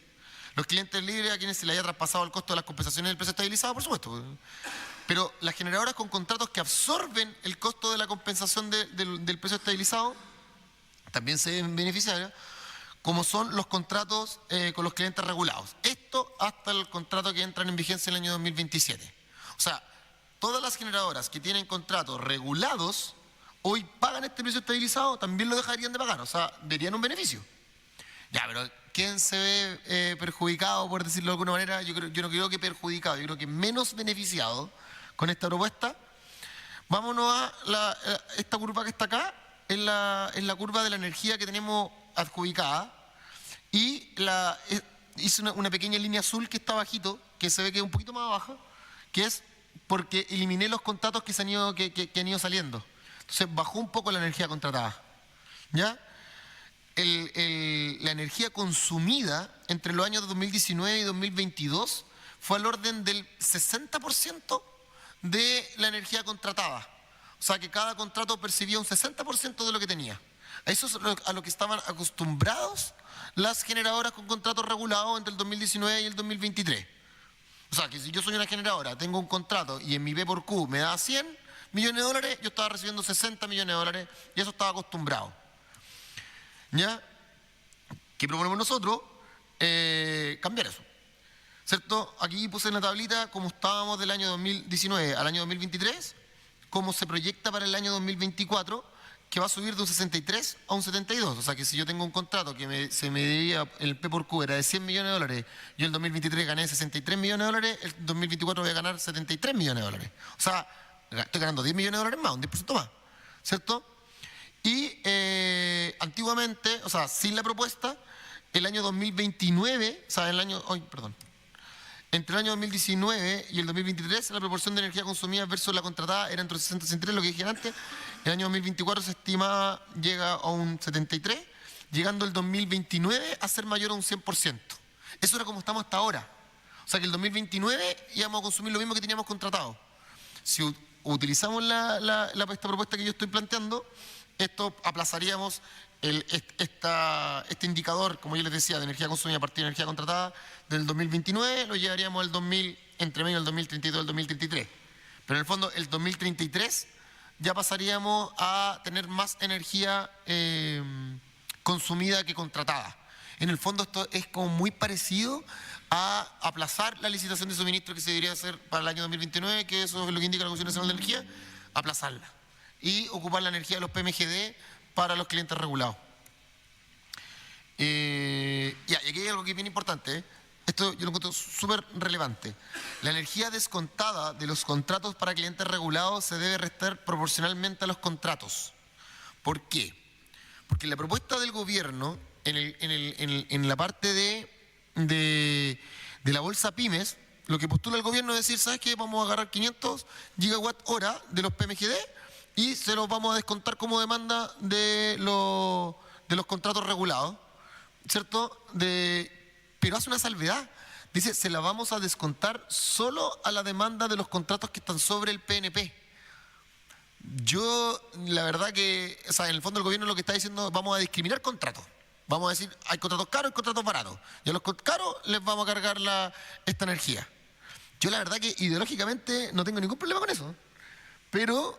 Speaker 4: Los clientes libres a quienes se les haya traspasado el costo de las compensaciones del precio estabilizado, por supuesto. Pero las generadoras con contratos que absorben el costo de la compensación del precio estabilizado también se ven beneficiarias, como son los contratos con los clientes regulados. Esto hasta el contrato que entran en vigencia en el año 2027. O sea, todas las generadoras que tienen contratos regulados, hoy pagan este precio estabilizado, también lo dejarían de pagar, o sea, verían un beneficio. Ya, pero ¿quién se ve perjudicado, por decirlo de alguna manera? Yo no creo que perjudicado, yo creo que menos beneficiado con esta propuesta. Vámonos a esta curva que está acá, es la curva de la energía que tenemos adjudicada, y hice una pequeña línea azul que está bajito, que se ve que es un poquito más baja, que es porque eliminé los contratos que han ido saliendo. Entonces bajó un poco la energía contratada, ¿ya? La energía consumida entre los años 2019 y 2022 fue al orden del 60% de la energía contratada. O sea que cada contrato percibía un 60% de lo que tenía. Eso es a lo que estaban acostumbrados las generadoras con contratos regulados entre el 2019 y el 2023. O sea que si yo soy una generadora, tengo un contrato y en mi P por Q me da 100 millones de dólares, yo estaba recibiendo 60 millones de dólares y eso estaba acostumbrado. ¿Ya? ¿Qué proponemos nosotros? Cambiar eso, ¿cierto? Aquí puse en la tablita cómo estábamos del año 2019 al año 2023, cómo se proyecta para el año 2024, que va a subir de un 63 a un 72. O sea que si yo tengo un contrato que se me debía, el P por Q era de 100 millones de dólares, yo el 2023 gané 63 millones de dólares, el 2024 voy a ganar 73 millones de dólares. O sea, estoy ganando 10 millones de dólares más, un 10% más, ¿cierto? Y antiguamente, o sea, sin la propuesta, el año 2029, o sea, entre el año 2019 y el 2023, la proporción de energía consumida versus la contratada era entre 60 y 63, lo que dije antes. El año 2024 se estima llega a un 73, llegando el 2029 a ser mayor a un 100%. Eso era como estamos hasta ahora. O sea que el 2029 íbamos a consumir lo mismo que teníamos contratado. Si utilizamos esta propuesta que yo estoy planteando, esto aplazaríamos este indicador, como yo les decía, de energía consumida a partir de energía contratada del 2029, lo llevaríamos entre medio del 2032 y el 2033. Pero en el fondo, el 2033 ya pasaríamos a tener más energía consumida que contratada. En el fondo esto es como muy parecido a aplazar la licitación de suministro que se debería hacer para el año 2029, que eso es lo que indica la Comisión Nacional de Energía, aplazarla y ocupar la energía de los PMGD para los clientes regulados. Y aquí hay algo que es bien importante, esto yo lo encuentro súper relevante. La energía descontada de los contratos para clientes regulados se debe restar proporcionalmente a los contratos. ¿Por qué? Porque la propuesta del gobierno, en la parte de la bolsa pymes, lo que postula el gobierno es decir, ¿sabes qué? Vamos a agarrar 500 gigawatt hora de los PMGD y se los vamos a descontar como demanda de los contratos regulados, ¿cierto? Pero hace una salvedad. Dice, se la vamos a descontar solo a la demanda de los contratos que están sobre el PNP. Yo, la verdad que, o sea, en el fondo el gobierno lo que está diciendo, vamos a discriminar contratos. Vamos a decir, hay contratos caros y contratos baratos. Y a los caros les vamos a cargar esta energía. Yo la verdad que ideológicamente no tengo ningún problema con eso. Pero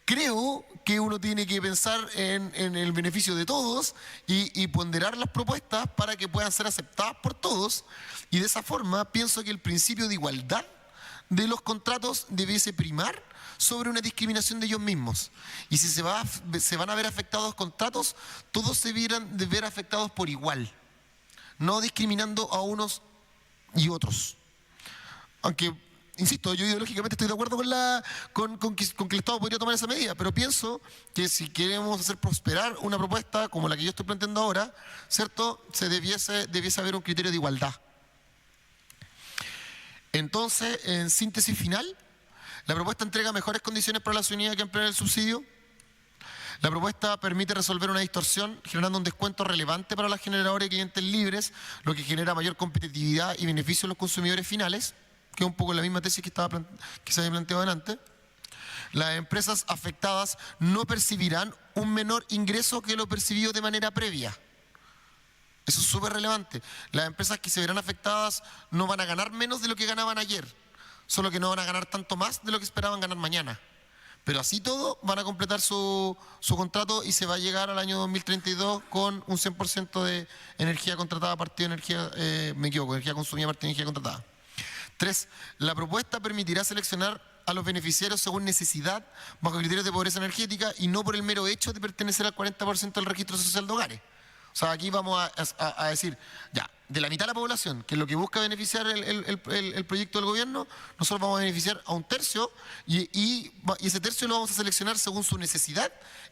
Speaker 4: creo que uno tiene que pensar en el beneficio de todos y ponderar las propuestas para que puedan ser aceptadas por todos. Y de esa forma pienso que el principio de igualdad de los contratos debiese primar sobre una discriminación de ellos mismos. Y si se van a ver afectados contratos, todos se vieran de ver afectados por igual, no discriminando a unos y otros. Aunque, insisto, yo ideológicamente estoy de acuerdo con que el Estado podría tomar esa medida, pero pienso que si queremos hacer prosperar una propuesta como la que yo estoy planteando ahora, ¿cierto? Debiese haber un criterio de igualdad. Entonces, en síntesis final, la propuesta entrega mejores condiciones para la ciudadanía que emplean el subsidio. La propuesta permite resolver una distorsión generando un descuento relevante para las generadoras y clientes libres, lo que genera mayor competitividad y beneficio a los consumidores finales, que es un poco la misma tesis que se había planteado antes. Las empresas afectadas no percibirán un menor ingreso que lo percibido de manera previa. Eso es súper relevante. Las empresas que se verán afectadas no van a ganar menos de lo que ganaban ayer, solo que no van a ganar tanto más de lo que esperaban ganar mañana. Pero así todo van a completar su contrato y se va a llegar al año 2032 con un 100% de energía contratada a partir de energía, energía consumida a partir de energía contratada. 3. La propuesta permitirá seleccionar a los beneficiarios según necesidad, bajo criterios de pobreza energética y no por el mero hecho de pertenecer al 40% del registro social de hogares. O sea, aquí vamos a decir, ya, de la mitad de la población, que es lo que busca beneficiar el proyecto del gobierno, nosotros vamos a beneficiar a un tercio y ese tercio lo vamos a seleccionar según su necesidad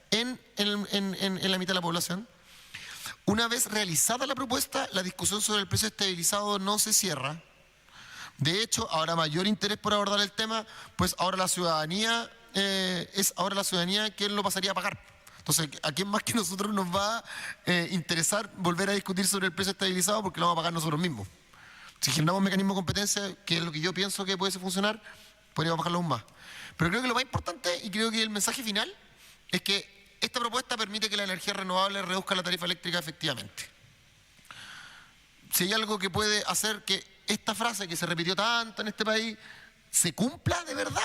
Speaker 4: en la mitad de la población. Una vez realizada la propuesta, la discusión sobre el precio estabilizado no se cierra. De hecho, habrá mayor interés por abordar el tema, pues ahora la ciudadanía quien lo pasaría a pagar. Entonces, ¿a quién más que nosotros nos va a interesar volver a discutir sobre el precio estabilizado? Porque lo vamos a pagar nosotros mismos. Si generamos un mecanismo de competencia, que es lo que yo pienso que puede funcionar, podríamos bajarlo aún más. Pero creo que lo más importante, y creo que el mensaje final, es que esta propuesta permite que la energía renovable reduzca la tarifa eléctrica efectivamente. Si hay algo que puede hacer que esta frase que se repitió tanto en este país se cumpla de verdad,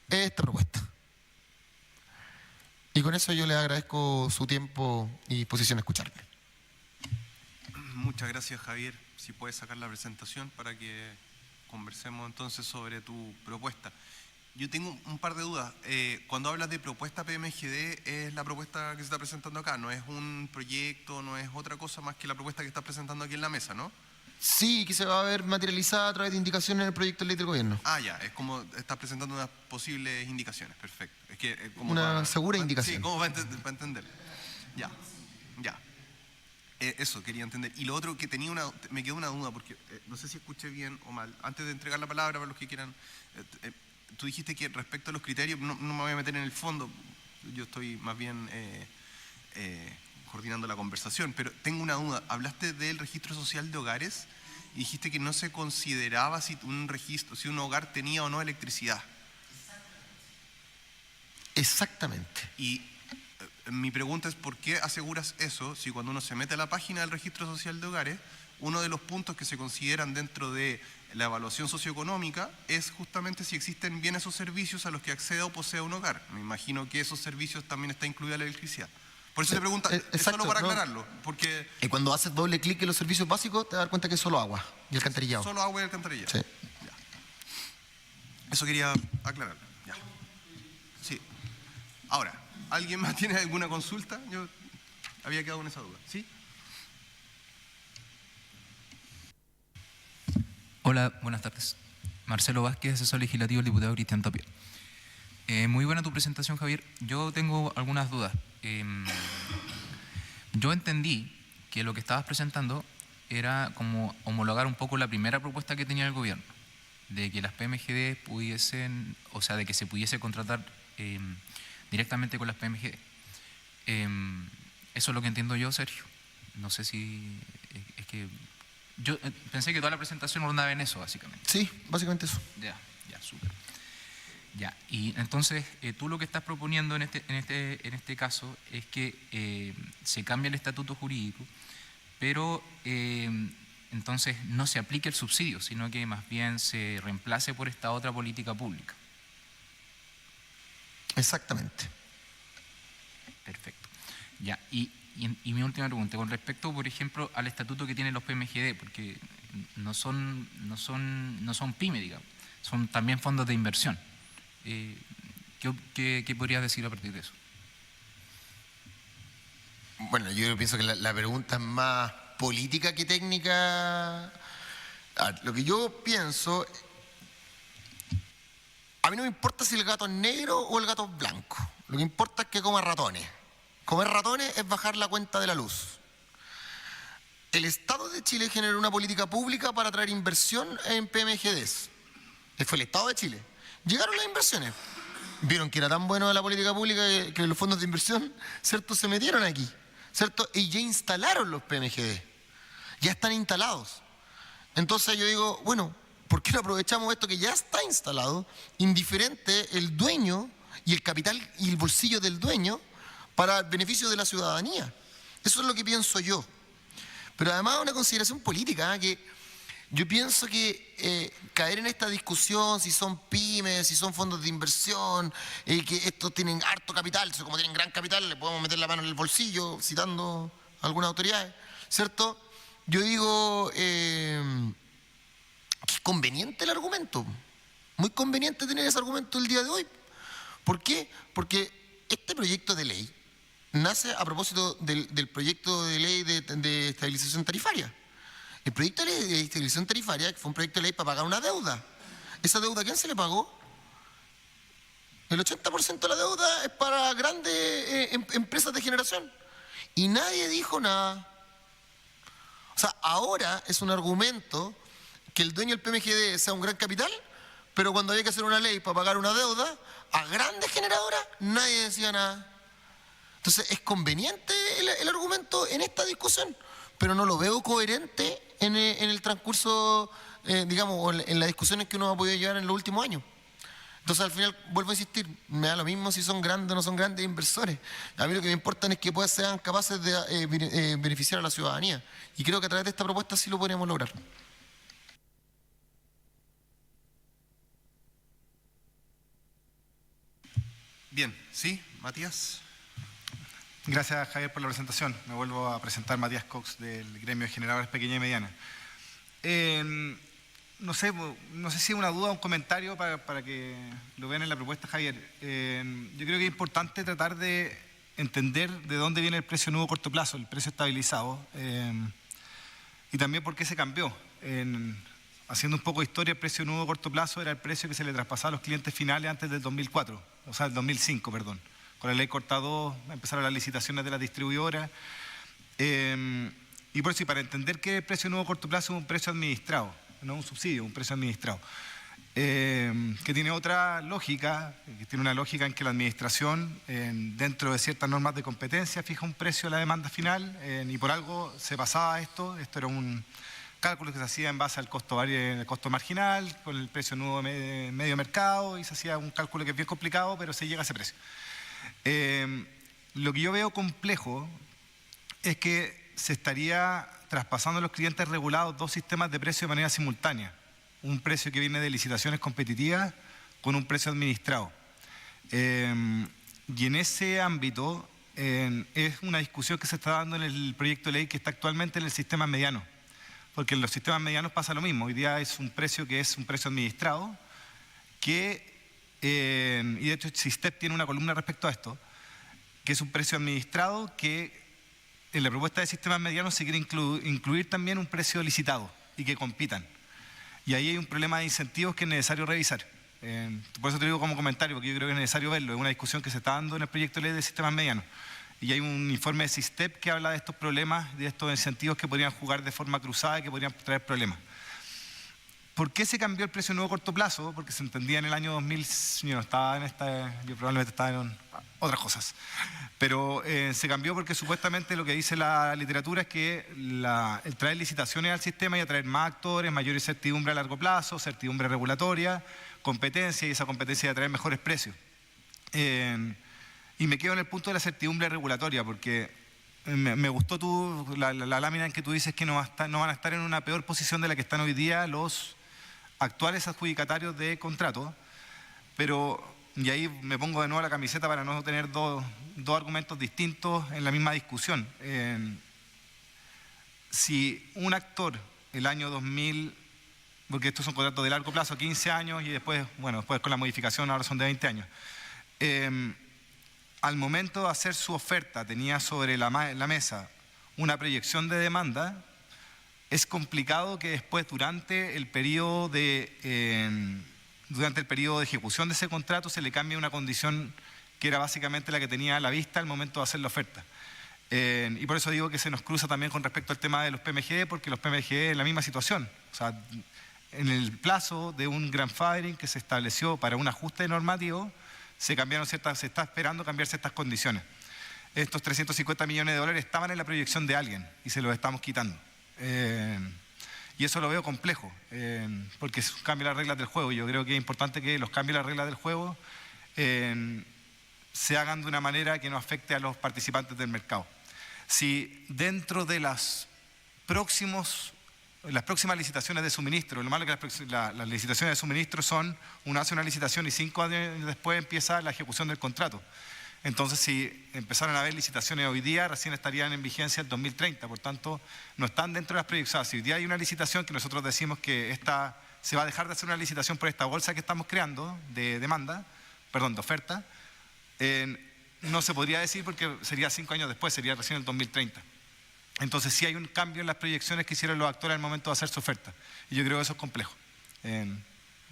Speaker 4: es esta propuesta. Y con eso yo les agradezco su tiempo y disposición a escucharme.
Speaker 1: Muchas gracias, Javier. Si puedes sacar la presentación para que conversemos entonces sobre tu propuesta. Yo tengo un par de dudas. Cuando hablas de propuesta PMGD, es la propuesta que se está presentando acá, no es un proyecto, no es otra cosa más que la propuesta que estás presentando aquí en la mesa, ¿no?
Speaker 4: Sí, que se va a ver materializada a través de indicaciones en el proyecto de ley del gobierno.
Speaker 1: Ah, ya, es como estás presentando unas posibles indicaciones, perfecto. Es que, como
Speaker 4: una segura indicación.
Speaker 1: Sí, como para entender. Ya. Eso quería entender. Y lo otro que me quedó una duda, porque no sé si escuché bien o mal. Antes de entregar la palabra para los que quieran, tú dijiste que respecto a los criterios, no me voy a meter en el fondo, yo estoy más bien coordinando la conversación, pero tengo una duda. Hablaste del registro social de hogares y dijiste que no se consideraba si un hogar tenía o no electricidad.
Speaker 4: Exactamente.
Speaker 1: Y mi pregunta es, ¿por qué aseguras eso si cuando uno se mete a la página del registro social de hogares, uno de los puntos que se consideran dentro de la evaluación socioeconómica es justamente si existen bienes o servicios a los que acceda o posea un hogar? Me imagino que esos servicios también está incluida la electricidad. Por eso te pregunto, es solo para aclararlo. Porque
Speaker 4: y cuando haces doble clic en los servicios básicos, te das cuenta que es solo agua y alcantarillado.
Speaker 1: Solo agua y alcantarillado.
Speaker 4: Sí.
Speaker 1: Ya. Eso quería aclararlo. Ya. Sí. Ahora, ¿alguien más tiene alguna consulta? Yo había quedado en esa duda. ¿Sí?
Speaker 11: Hola, buenas tardes. Marcelo Vázquez, asesor legislativo del diputado Cristian Tapia. Muy buena tu presentación, Javier. Yo tengo algunas dudas. Yo entendí que lo que estabas presentando era como homologar un poco la primera propuesta que tenía el gobierno, de que las PMGD pudiesen, o sea, de que se pudiese contratar directamente con las PMGD. Eso es lo que entiendo yo, Sergio. No sé si... es que yo pensé que toda la presentación rondaba en eso, básicamente.
Speaker 4: Sí, básicamente eso.
Speaker 11: Ya, súper. Ya, y entonces tú lo que estás proponiendo en este caso es que se cambie el estatuto jurídico, pero entonces no se aplique el subsidio, sino que más bien se reemplace por esta otra política pública.
Speaker 4: Exactamente.
Speaker 11: Perfecto. Ya, y mi última pregunta, con respecto, por ejemplo, al estatuto que tienen los PMGD, porque no son pyme, digamos, son también fondos de inversión. ¿Qué podrías decir a partir de eso?
Speaker 4: Bueno, yo pienso que la pregunta es más política que técnica. Lo que yo pienso, a mí no me importa si el gato es negro o el gato es blanco. Lo que importa es que coma ratones. Comer ratones es bajar la cuenta de la luz. El Estado de Chile generó una política pública para atraer inversión en PMGDs. Fue el Estado de Chile. Llegaron las inversiones. Vieron que era tan bueno la política pública que los fondos de inversión, ¿cierto?, se metieron aquí, ¿cierto? Y ya instalaron los PMGD. Ya están instalados. Entonces yo digo, bueno, ¿por qué no aprovechamos esto que ya está instalado? Indiferente el dueño y el capital y el bolsillo del dueño para el beneficio de la ciudadanía. Eso es lo que pienso yo. Pero además una consideración política, que yo pienso que caer en esta discusión si son pymes, si son fondos de inversión, que estos tienen harto capital, como tienen gran capital, le podemos meter la mano en el bolsillo, citando a algunas autoridades, ¿cierto? Yo digo que es conveniente el argumento, muy conveniente tener ese argumento el día de hoy. ¿Por qué? Porque este proyecto de ley nace a propósito del proyecto de ley de estabilización tarifaria. El proyecto de ley de estabilización tarifaria fue un proyecto de ley para pagar una deuda. ¿Esa deuda a quién se le pagó? El 80% de la deuda es para grandes empresas de generación. Y nadie dijo nada. O sea, ahora es un argumento que el dueño del PMGD sea un gran capital, pero cuando había que hacer una ley para pagar una deuda a grandes generadoras, nadie decía nada. Entonces, es conveniente el argumento en esta discusión, pero no lo veo coherente en el transcurso, digamos, o en las discusiones que uno ha podido llevar en los últimos años. Entonces, al final, vuelvo a insistir, me da lo mismo si son grandes o no son grandes inversores. A mí lo que me importa es que sean capaces de beneficiar a la ciudadanía. Y creo que a través de esta propuesta sí lo podríamos lograr.
Speaker 1: Bien, ¿sí? Matías.
Speaker 10: Gracias, Javier, por la presentación. Me vuelvo a presentar, Matías Cox, del gremio de generadores pequeña y mediana. No sé si es una duda o un comentario para que lo vean en la propuesta, Javier. Yo creo que es importante tratar de entender de dónde viene el precio nuevo corto plazo, el precio estabilizado, y también por qué se cambió. Haciendo un poco de historia, el precio nuevo corto plazo era el precio que se le traspasaba a los clientes finales antes del 2004, o sea, el 2005, perdón. Con la ley Corta 2 empezaron las licitaciones de las distribuidoras. Y por eso, para entender que el precio nuevo corto plazo es un precio administrado, no un subsidio, un precio administrado, que tiene otra lógica, que tiene una lógica en que la administración, dentro de ciertas normas de competencia, fija un precio a la demanda final, y por algo se pasaba esto era un cálculo que se hacía en base al costo marginal, con el precio nuevo de medio mercado, y se hacía un cálculo que es bien complicado, pero se llega a ese precio. Lo que yo veo complejo es que se estaría traspasando a los clientes regulados dos sistemas de precio de manera simultánea. Un precio que viene de licitaciones competitivas con un precio administrado. Y en ese ámbito es una discusión que se está dando en el proyecto de ley que está actualmente en el sistema mediano. Porque en los sistemas medianos pasa lo mismo. Hoy día es un precio que es un precio administrado que... y de hecho SISTEP tiene una columna respecto a esto, que es un precio administrado que en la propuesta de sistemas medianos se quiere incluir también un precio licitado y que compitan. Y ahí hay un problema de incentivos que es necesario revisar. Por eso te digo como comentario, porque yo creo que es necesario verlo. Es una discusión que se está dando en el proyecto de ley de sistemas medianos. Y hay un informe de SISTEP que habla de estos problemas, de estos incentivos que podrían jugar de forma cruzada y que podrían traer problemas. ¿Por qué se cambió el precio nuevo a corto plazo? Porque se entendía en el año 2000, yo no estaba en yo probablemente estaba en otras cosas. Pero se cambió porque supuestamente lo que dice la literatura es que el traer licitaciones al sistema y atraer más actores, mayor incertidumbre a largo plazo, certidumbre regulatoria, competencia, y esa competencia de atraer mejores precios. Y me quedo en el punto de la certidumbre regulatoria, porque me gustó la lámina en que tú dices que no van a estar en una peor posición de la que están hoy día los actuales adjudicatarios de contratos, y ahí me pongo de nuevo la camiseta para no tener dos argumentos distintos en la misma discusión. Si un actor el año 2000, porque estos son contratos de largo plazo, 15 años, y después con la modificación ahora son de 20 años, al momento de hacer su oferta tenía sobre la mesa una proyección de demanda, es complicado que después durante el periodo de ejecución de ese contrato se le cambie una condición que era básicamente la que tenía a la vista al momento de hacer la oferta. Y por eso digo que se nos cruza también con respecto al tema de los PMG, porque los PMG es la misma situación. O sea, en el plazo de un grandfathering que se estableció para un ajuste normativo, se está esperando cambiar ciertas condiciones. Estos 350 millones de dólares estaban en la proyección de alguien y se los estamos quitando. Y eso lo veo complejo, porque cambia las reglas del juego. Yo creo que es importante que los cambios de las reglas del juego se hagan de una manera que no afecte a los participantes del mercado. Si dentro de las próximas licitaciones de suministro, lo malo es que las licitaciones de suministro uno hace una licitación y 5 años después empieza la ejecución del contrato. Entonces, si empezaran a haber licitaciones hoy día, recién estarían en vigencia el 2030. Por tanto, no están dentro de las proyecciones. Si hoy día hay una licitación que nosotros decimos que se va a dejar de hacer una licitación por esta bolsa que estamos creando de oferta, no se podría decir porque sería 5 años después, sería recién el 2030. Entonces, sí hay un cambio en las proyecciones que hicieron los actores al momento de hacer su oferta. Y yo creo que eso es complejo.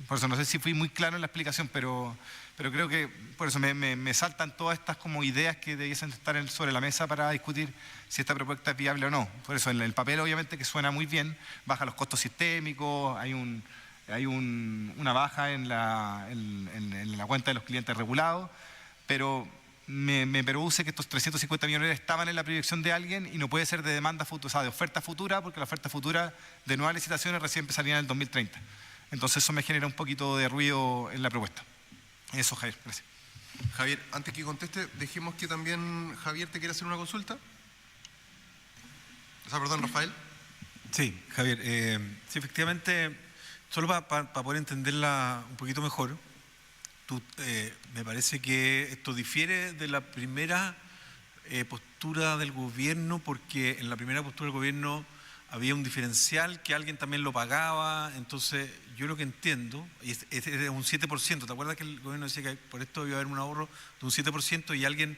Speaker 10: Por eso no sé si fui muy claro en la explicación, pero creo que por eso me saltan todas estas como ideas que debiesen estar sobre la mesa para discutir si esta propuesta es viable o no. Por eso en el papel obviamente que suena muy bien, baja los costos sistémicos, hay una baja en la cuenta de los clientes regulados, pero me produce que estos 350 millones estaban en la proyección de alguien y no puede ser de demanda futura, o sea, de oferta futura, porque la oferta futura de nuevas licitaciones recién empezaría en el 2030. Entonces eso me genera un poquito de ruido en la propuesta. Eso, Javier, gracias.
Speaker 1: Javier, antes que conteste, dejemos que también Javier te quiera hacer una consulta. Perdón, Rafael.
Speaker 9: Sí, Javier. Sí, efectivamente, solo para poder entenderla un poquito mejor, me parece que esto difiere de la primera postura del gobierno, porque en la primera postura del gobierno había un diferencial que alguien también lo pagaba. Entonces, yo lo que entiendo, y es un 7%, ¿te acuerdas que el gobierno decía que por esto iba a haber un ahorro de un 7% y alguien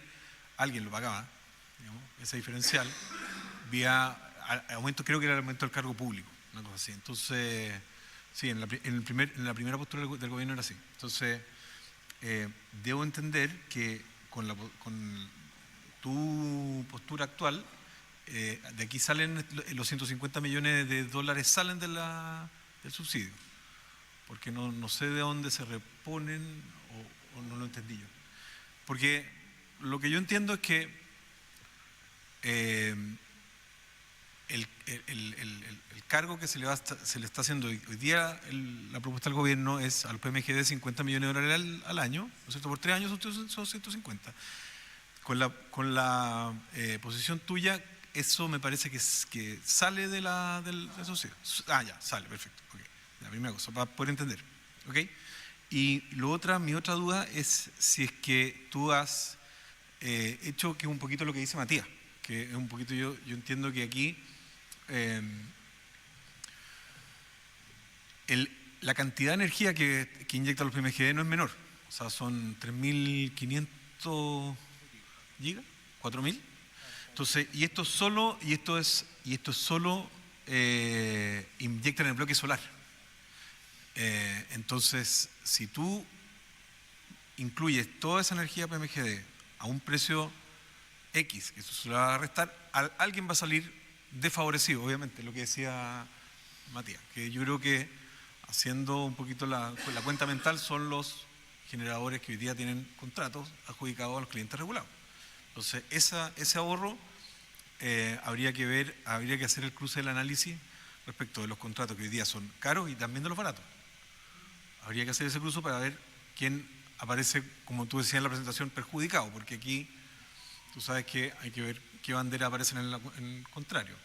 Speaker 9: lo pagaba, digamos, ese diferencial, vía aumento, creo que era el aumento del cargo público, una cosa así. Entonces, sí, en la primera postura del gobierno era así. Entonces, debo entender que con tu postura actual, de aquí salen los 150 millones de dólares, salen del subsidio, porque no sé de dónde se reponen o no lo entendí yo. Porque lo que yo entiendo es que el cargo que se le está haciendo hoy día, la propuesta del gobierno es al PMG de 50 millones de dólares al año, ¿no es cierto? Por 3 años son 150. Con la posición tuya, eso me parece que sale del subsidio. Ya, sale, perfecto. Okay. La primera cosa, para poder entender. ¿Okay? Y mi otra duda es si es que tú has hecho, que es un poquito lo que dice Matías, que es un poquito, yo entiendo que aquí la cantidad de energía que inyectan los PMGD no es menor. O sea, son 3.500 gigas, 4.000. Entonces, y esto es solo inyectan en el bloque solar. Entonces, si tú incluyes toda esa energía PMGD a un precio X, que eso se le va a restar, alguien va a salir desfavorecido, obviamente, lo que decía Matías, que yo creo que haciendo un poquito la cuenta mental son los generadores que hoy día tienen contratos adjudicados a los clientes regulados. Entonces, ese ahorro habría que hacer el cruce del análisis respecto de los contratos que hoy día son caros y también de los baratos. Habría que hacer ese cruce para ver quién aparece, como tú decías en la presentación, perjudicado, porque aquí tú sabes que hay que ver qué bandera aparecen en el contrario.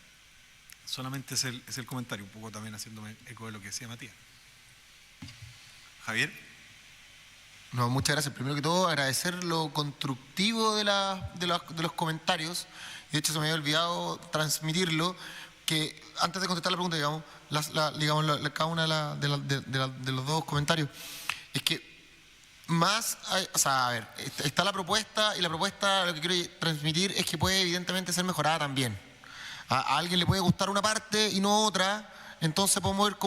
Speaker 9: Solamente es el comentario, un poco también haciéndome eco de lo que decía Matías.
Speaker 1: Javier.
Speaker 4: No, muchas gracias. Primero que todo, agradecer lo constructivo de los comentarios. De hecho, se me había olvidado transmitirlo, que antes de contestar la pregunta, cada una de los dos comentarios, es que está la propuesta, y la propuesta lo que quiero transmitir es que puede evidentemente ser mejorada también. A alguien le puede gustar una parte y no otra. Entonces podemos ver,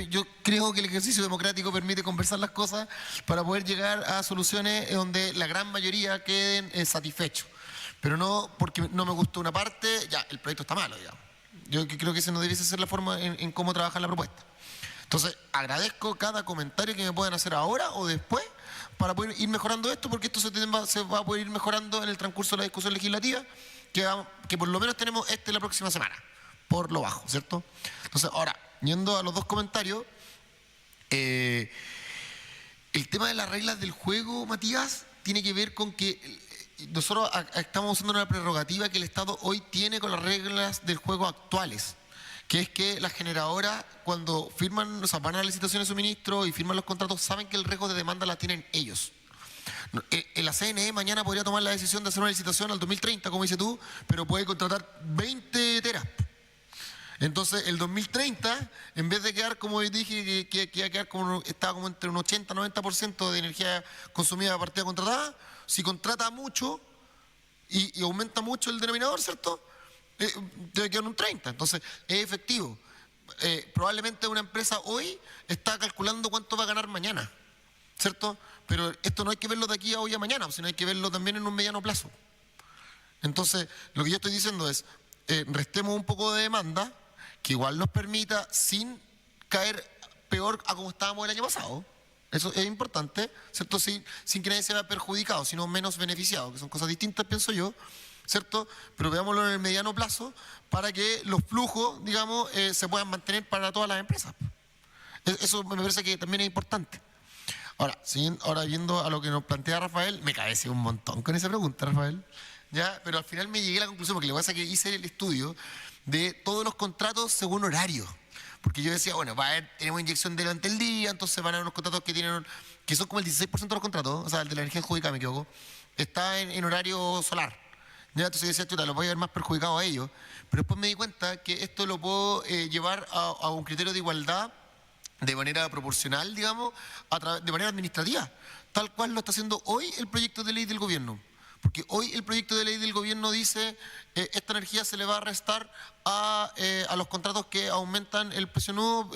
Speaker 4: yo creo que el ejercicio democrático permite conversar las cosas para poder llegar a soluciones donde la gran mayoría queden satisfechos. Pero no porque no me gustó una parte, ya, el proyecto está malo, digamos. Yo creo que esa no debiese ser la forma en cómo trabajar la propuesta. Entonces, agradezco cada comentario que me puedan hacer ahora o después para poder ir mejorando esto, porque esto se va a poder ir mejorando en el transcurso de la discusión legislativa, que por lo menos tenemos la próxima semana, por lo bajo, ¿cierto? Entonces, ahora, yendo a los dos comentarios, el tema de las reglas del juego, Matías, tiene que ver con que nosotros estamos usando una prerrogativa que el Estado hoy tiene con las reglas del juego actuales, que es que las generadoras, cuando firman, van a la licitación de suministro y firman los contratos, saben que el riesgo de demanda la tienen ellos. La CNE mañana podría tomar la decisión de hacer una licitación al 2030, como dices tú, pero puede contratar 20 teras. Entonces, el 2030, en vez de quedar, como dije, que iba a quedar estaba como entre un 80-90% de energía consumida a partida contratada, si contrata mucho y aumenta mucho el denominador, ¿cierto? Debe quedar un 30%. Entonces, es efectivo. Probablemente una empresa hoy está calculando cuánto va a ganar mañana, ¿cierto? Pero esto no hay que verlo de aquí a hoy a mañana, sino hay que verlo también en un mediano plazo. Entonces, lo que yo estoy diciendo es, restemos un poco de demanda, que igual nos permita, sin caer peor a como estábamos el año pasado. Eso es importante, ¿cierto? Sin que nadie se vea perjudicado, sino menos beneficiado, que son cosas distintas, pienso yo, ¿cierto? Pero veámoslo en el mediano plazo para que los flujos, digamos, se puedan mantener para todas las empresas. Eso me parece que también es importante. Ahora viendo a lo que nos plantea Rafael, me cabeceé un montón con esa pregunta, Rafael. ¿Ya? Pero al final me llegué a la conclusión, porque lo que pasa es que hice el estudio de todos los contratos según horario. Porque yo decía, bueno, tenemos inyección durante el día, entonces van a haber unos contratos que son como el 16% de los contratos, o sea, el de la energía adjudicada, me equivoco, está en horario solar. ¿Ya? Entonces yo decía, chuta, los voy a ver más perjudicados a ellos. Pero después me di cuenta que esto lo puedo llevar a un criterio de igualdad de manera proporcional, digamos, de manera administrativa, tal cual lo está haciendo hoy el proyecto de ley del gobierno. Porque hoy el proyecto de ley del gobierno dice esta energía se le va a restar a los contratos que aumentan el precio nudo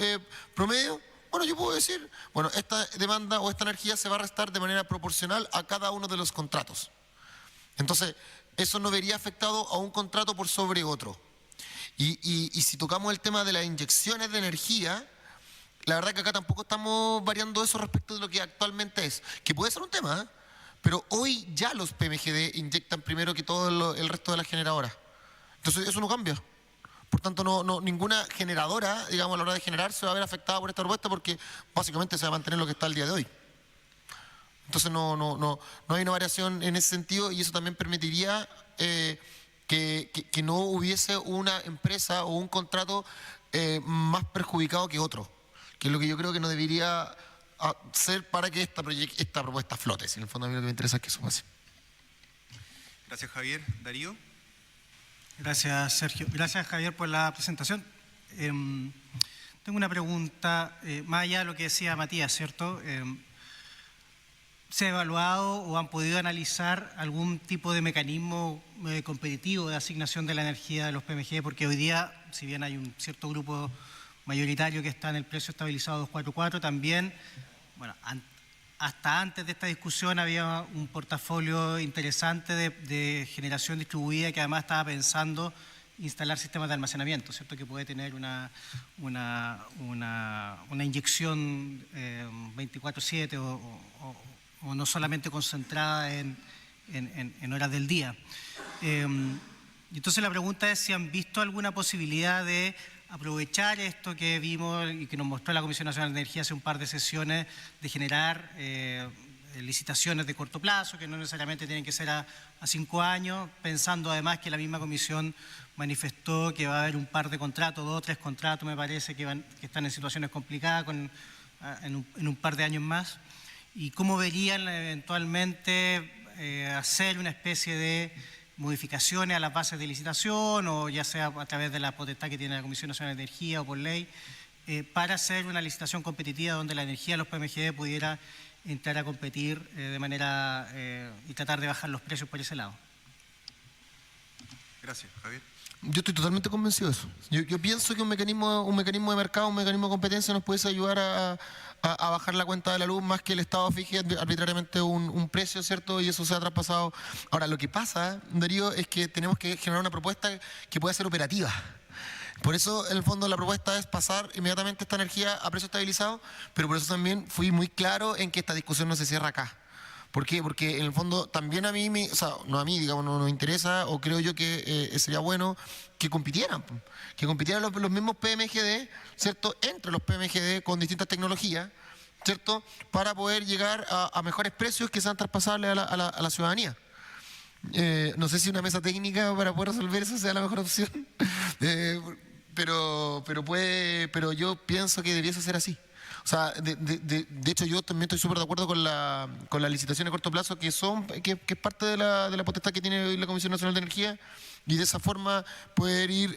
Speaker 4: promedio. Bueno, yo puedo decir, bueno, esta demanda o esta energía se va a restar de manera proporcional a cada uno de los contratos. Entonces, eso no vería afectado a un contrato por sobre otro. Y si tocamos el tema de las inyecciones de energía, la verdad que acá tampoco estamos variando eso respecto de lo que actualmente es, que puede ser un tema, ¿eh? Pero hoy ya los PMGD inyectan primero que todo el resto de las generadoras. Entonces eso no cambia. Por tanto, ninguna generadora, digamos, a la hora de generar se va a ver afectada por esta propuesta, porque básicamente se va a mantener lo que está el día de hoy. Entonces no hay una variación en ese sentido, y eso también permitiría que no hubiese una empresa o un contrato más perjudicado que otro, que es lo que yo creo que no debería ser para que esta propuesta flote. Si en el fondo a mí lo que me interesa es que eso pase.
Speaker 1: Gracias, Javier. Darío.
Speaker 6: Gracias, Sergio. Gracias, Javier, por la presentación. Tengo una pregunta, más allá de lo que decía Matías, ¿cierto? ¿Se ha evaluado o han podido analizar algún tipo de mecanismo competitivo de asignación de la energía de los PMG? Porque hoy día, si bien hay un cierto grupo mayoritario que está en el precio estabilizado 244. También, bueno, hasta antes de esta discusión había un portafolio interesante de generación distribuida que además estaba pensando instalar sistemas de almacenamiento, ¿cierto? Que puede tener una inyección 24/7 o no solamente concentrada en horas del día. Entonces la pregunta es si han visto alguna posibilidad de aprovechar esto que vimos y que nos mostró la Comisión Nacional de Energía hace un par de sesiones, de generar licitaciones de corto plazo, que no necesariamente tienen que ser a 5 años, pensando además que la misma Comisión manifestó que va a haber un par de contratos, 2 o 3 contratos me parece, que están en situaciones complicadas en un par de años más. ¿Y cómo verían eventualmente hacer una especie de modificaciones a las bases de licitación, o ya sea a través de la potestad que tiene la Comisión Nacional de Energía o por ley, para hacer una licitación competitiva donde la energía de los PMGD pudiera entrar a competir de manera y tratar de bajar los precios por ese lado?
Speaker 1: Gracias, Javier.
Speaker 4: Yo estoy totalmente convencido de eso. Yo pienso que un mecanismo de mercado, un mecanismo de competencia nos puede ayudar a bajar la cuenta de la luz, más que el Estado fije arbitrariamente un precio, ¿cierto? Y eso se ha traspasado. Ahora, lo que pasa, Darío, es que tenemos que generar una propuesta que pueda ser operativa. Por eso, en el fondo, la propuesta es pasar inmediatamente esta energía a precio estabilizado, pero por eso también fui muy claro en que esta discusión no se cierra acá. ¿Por qué? Porque en el fondo también a mí, no a mí, digamos, no nos interesa, o creo yo que sería bueno que compitieran los mismos PMGD, ¿cierto? Entre los PMGD con distintas tecnologías, ¿cierto? Para poder llegar a mejores precios que sean traspasables a la ciudadanía. No sé si una mesa técnica para poder resolver eso sea la mejor opción, pero yo pienso que debiese ser así. O sea, de hecho yo también estoy súper de acuerdo con la licitación a corto plazo, que es parte de la potestad que tiene hoy la Comisión Nacional de Energía, y de esa forma poder ir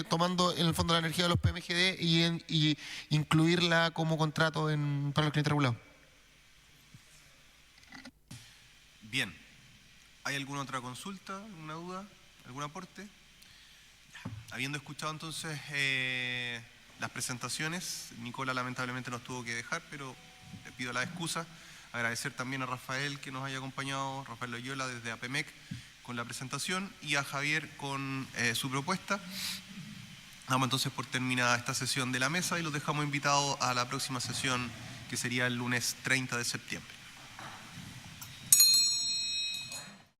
Speaker 4: tomando en el fondo la energía de los PMGD y incluirla como contrato para los clientes regulados.
Speaker 1: Bien. ¿Hay alguna otra consulta, alguna duda, algún aporte? Habiendo escuchado entonces las presentaciones, Nicola lamentablemente nos tuvo que dejar, pero le pido la excusa. Agradecer también a Rafael que nos haya acompañado, Rafael Loyola desde APEMEC con la presentación, y a Javier con su propuesta. Damos entonces por terminada esta sesión de la mesa y los dejamos invitados a la próxima sesión, que sería el lunes 30 de septiembre.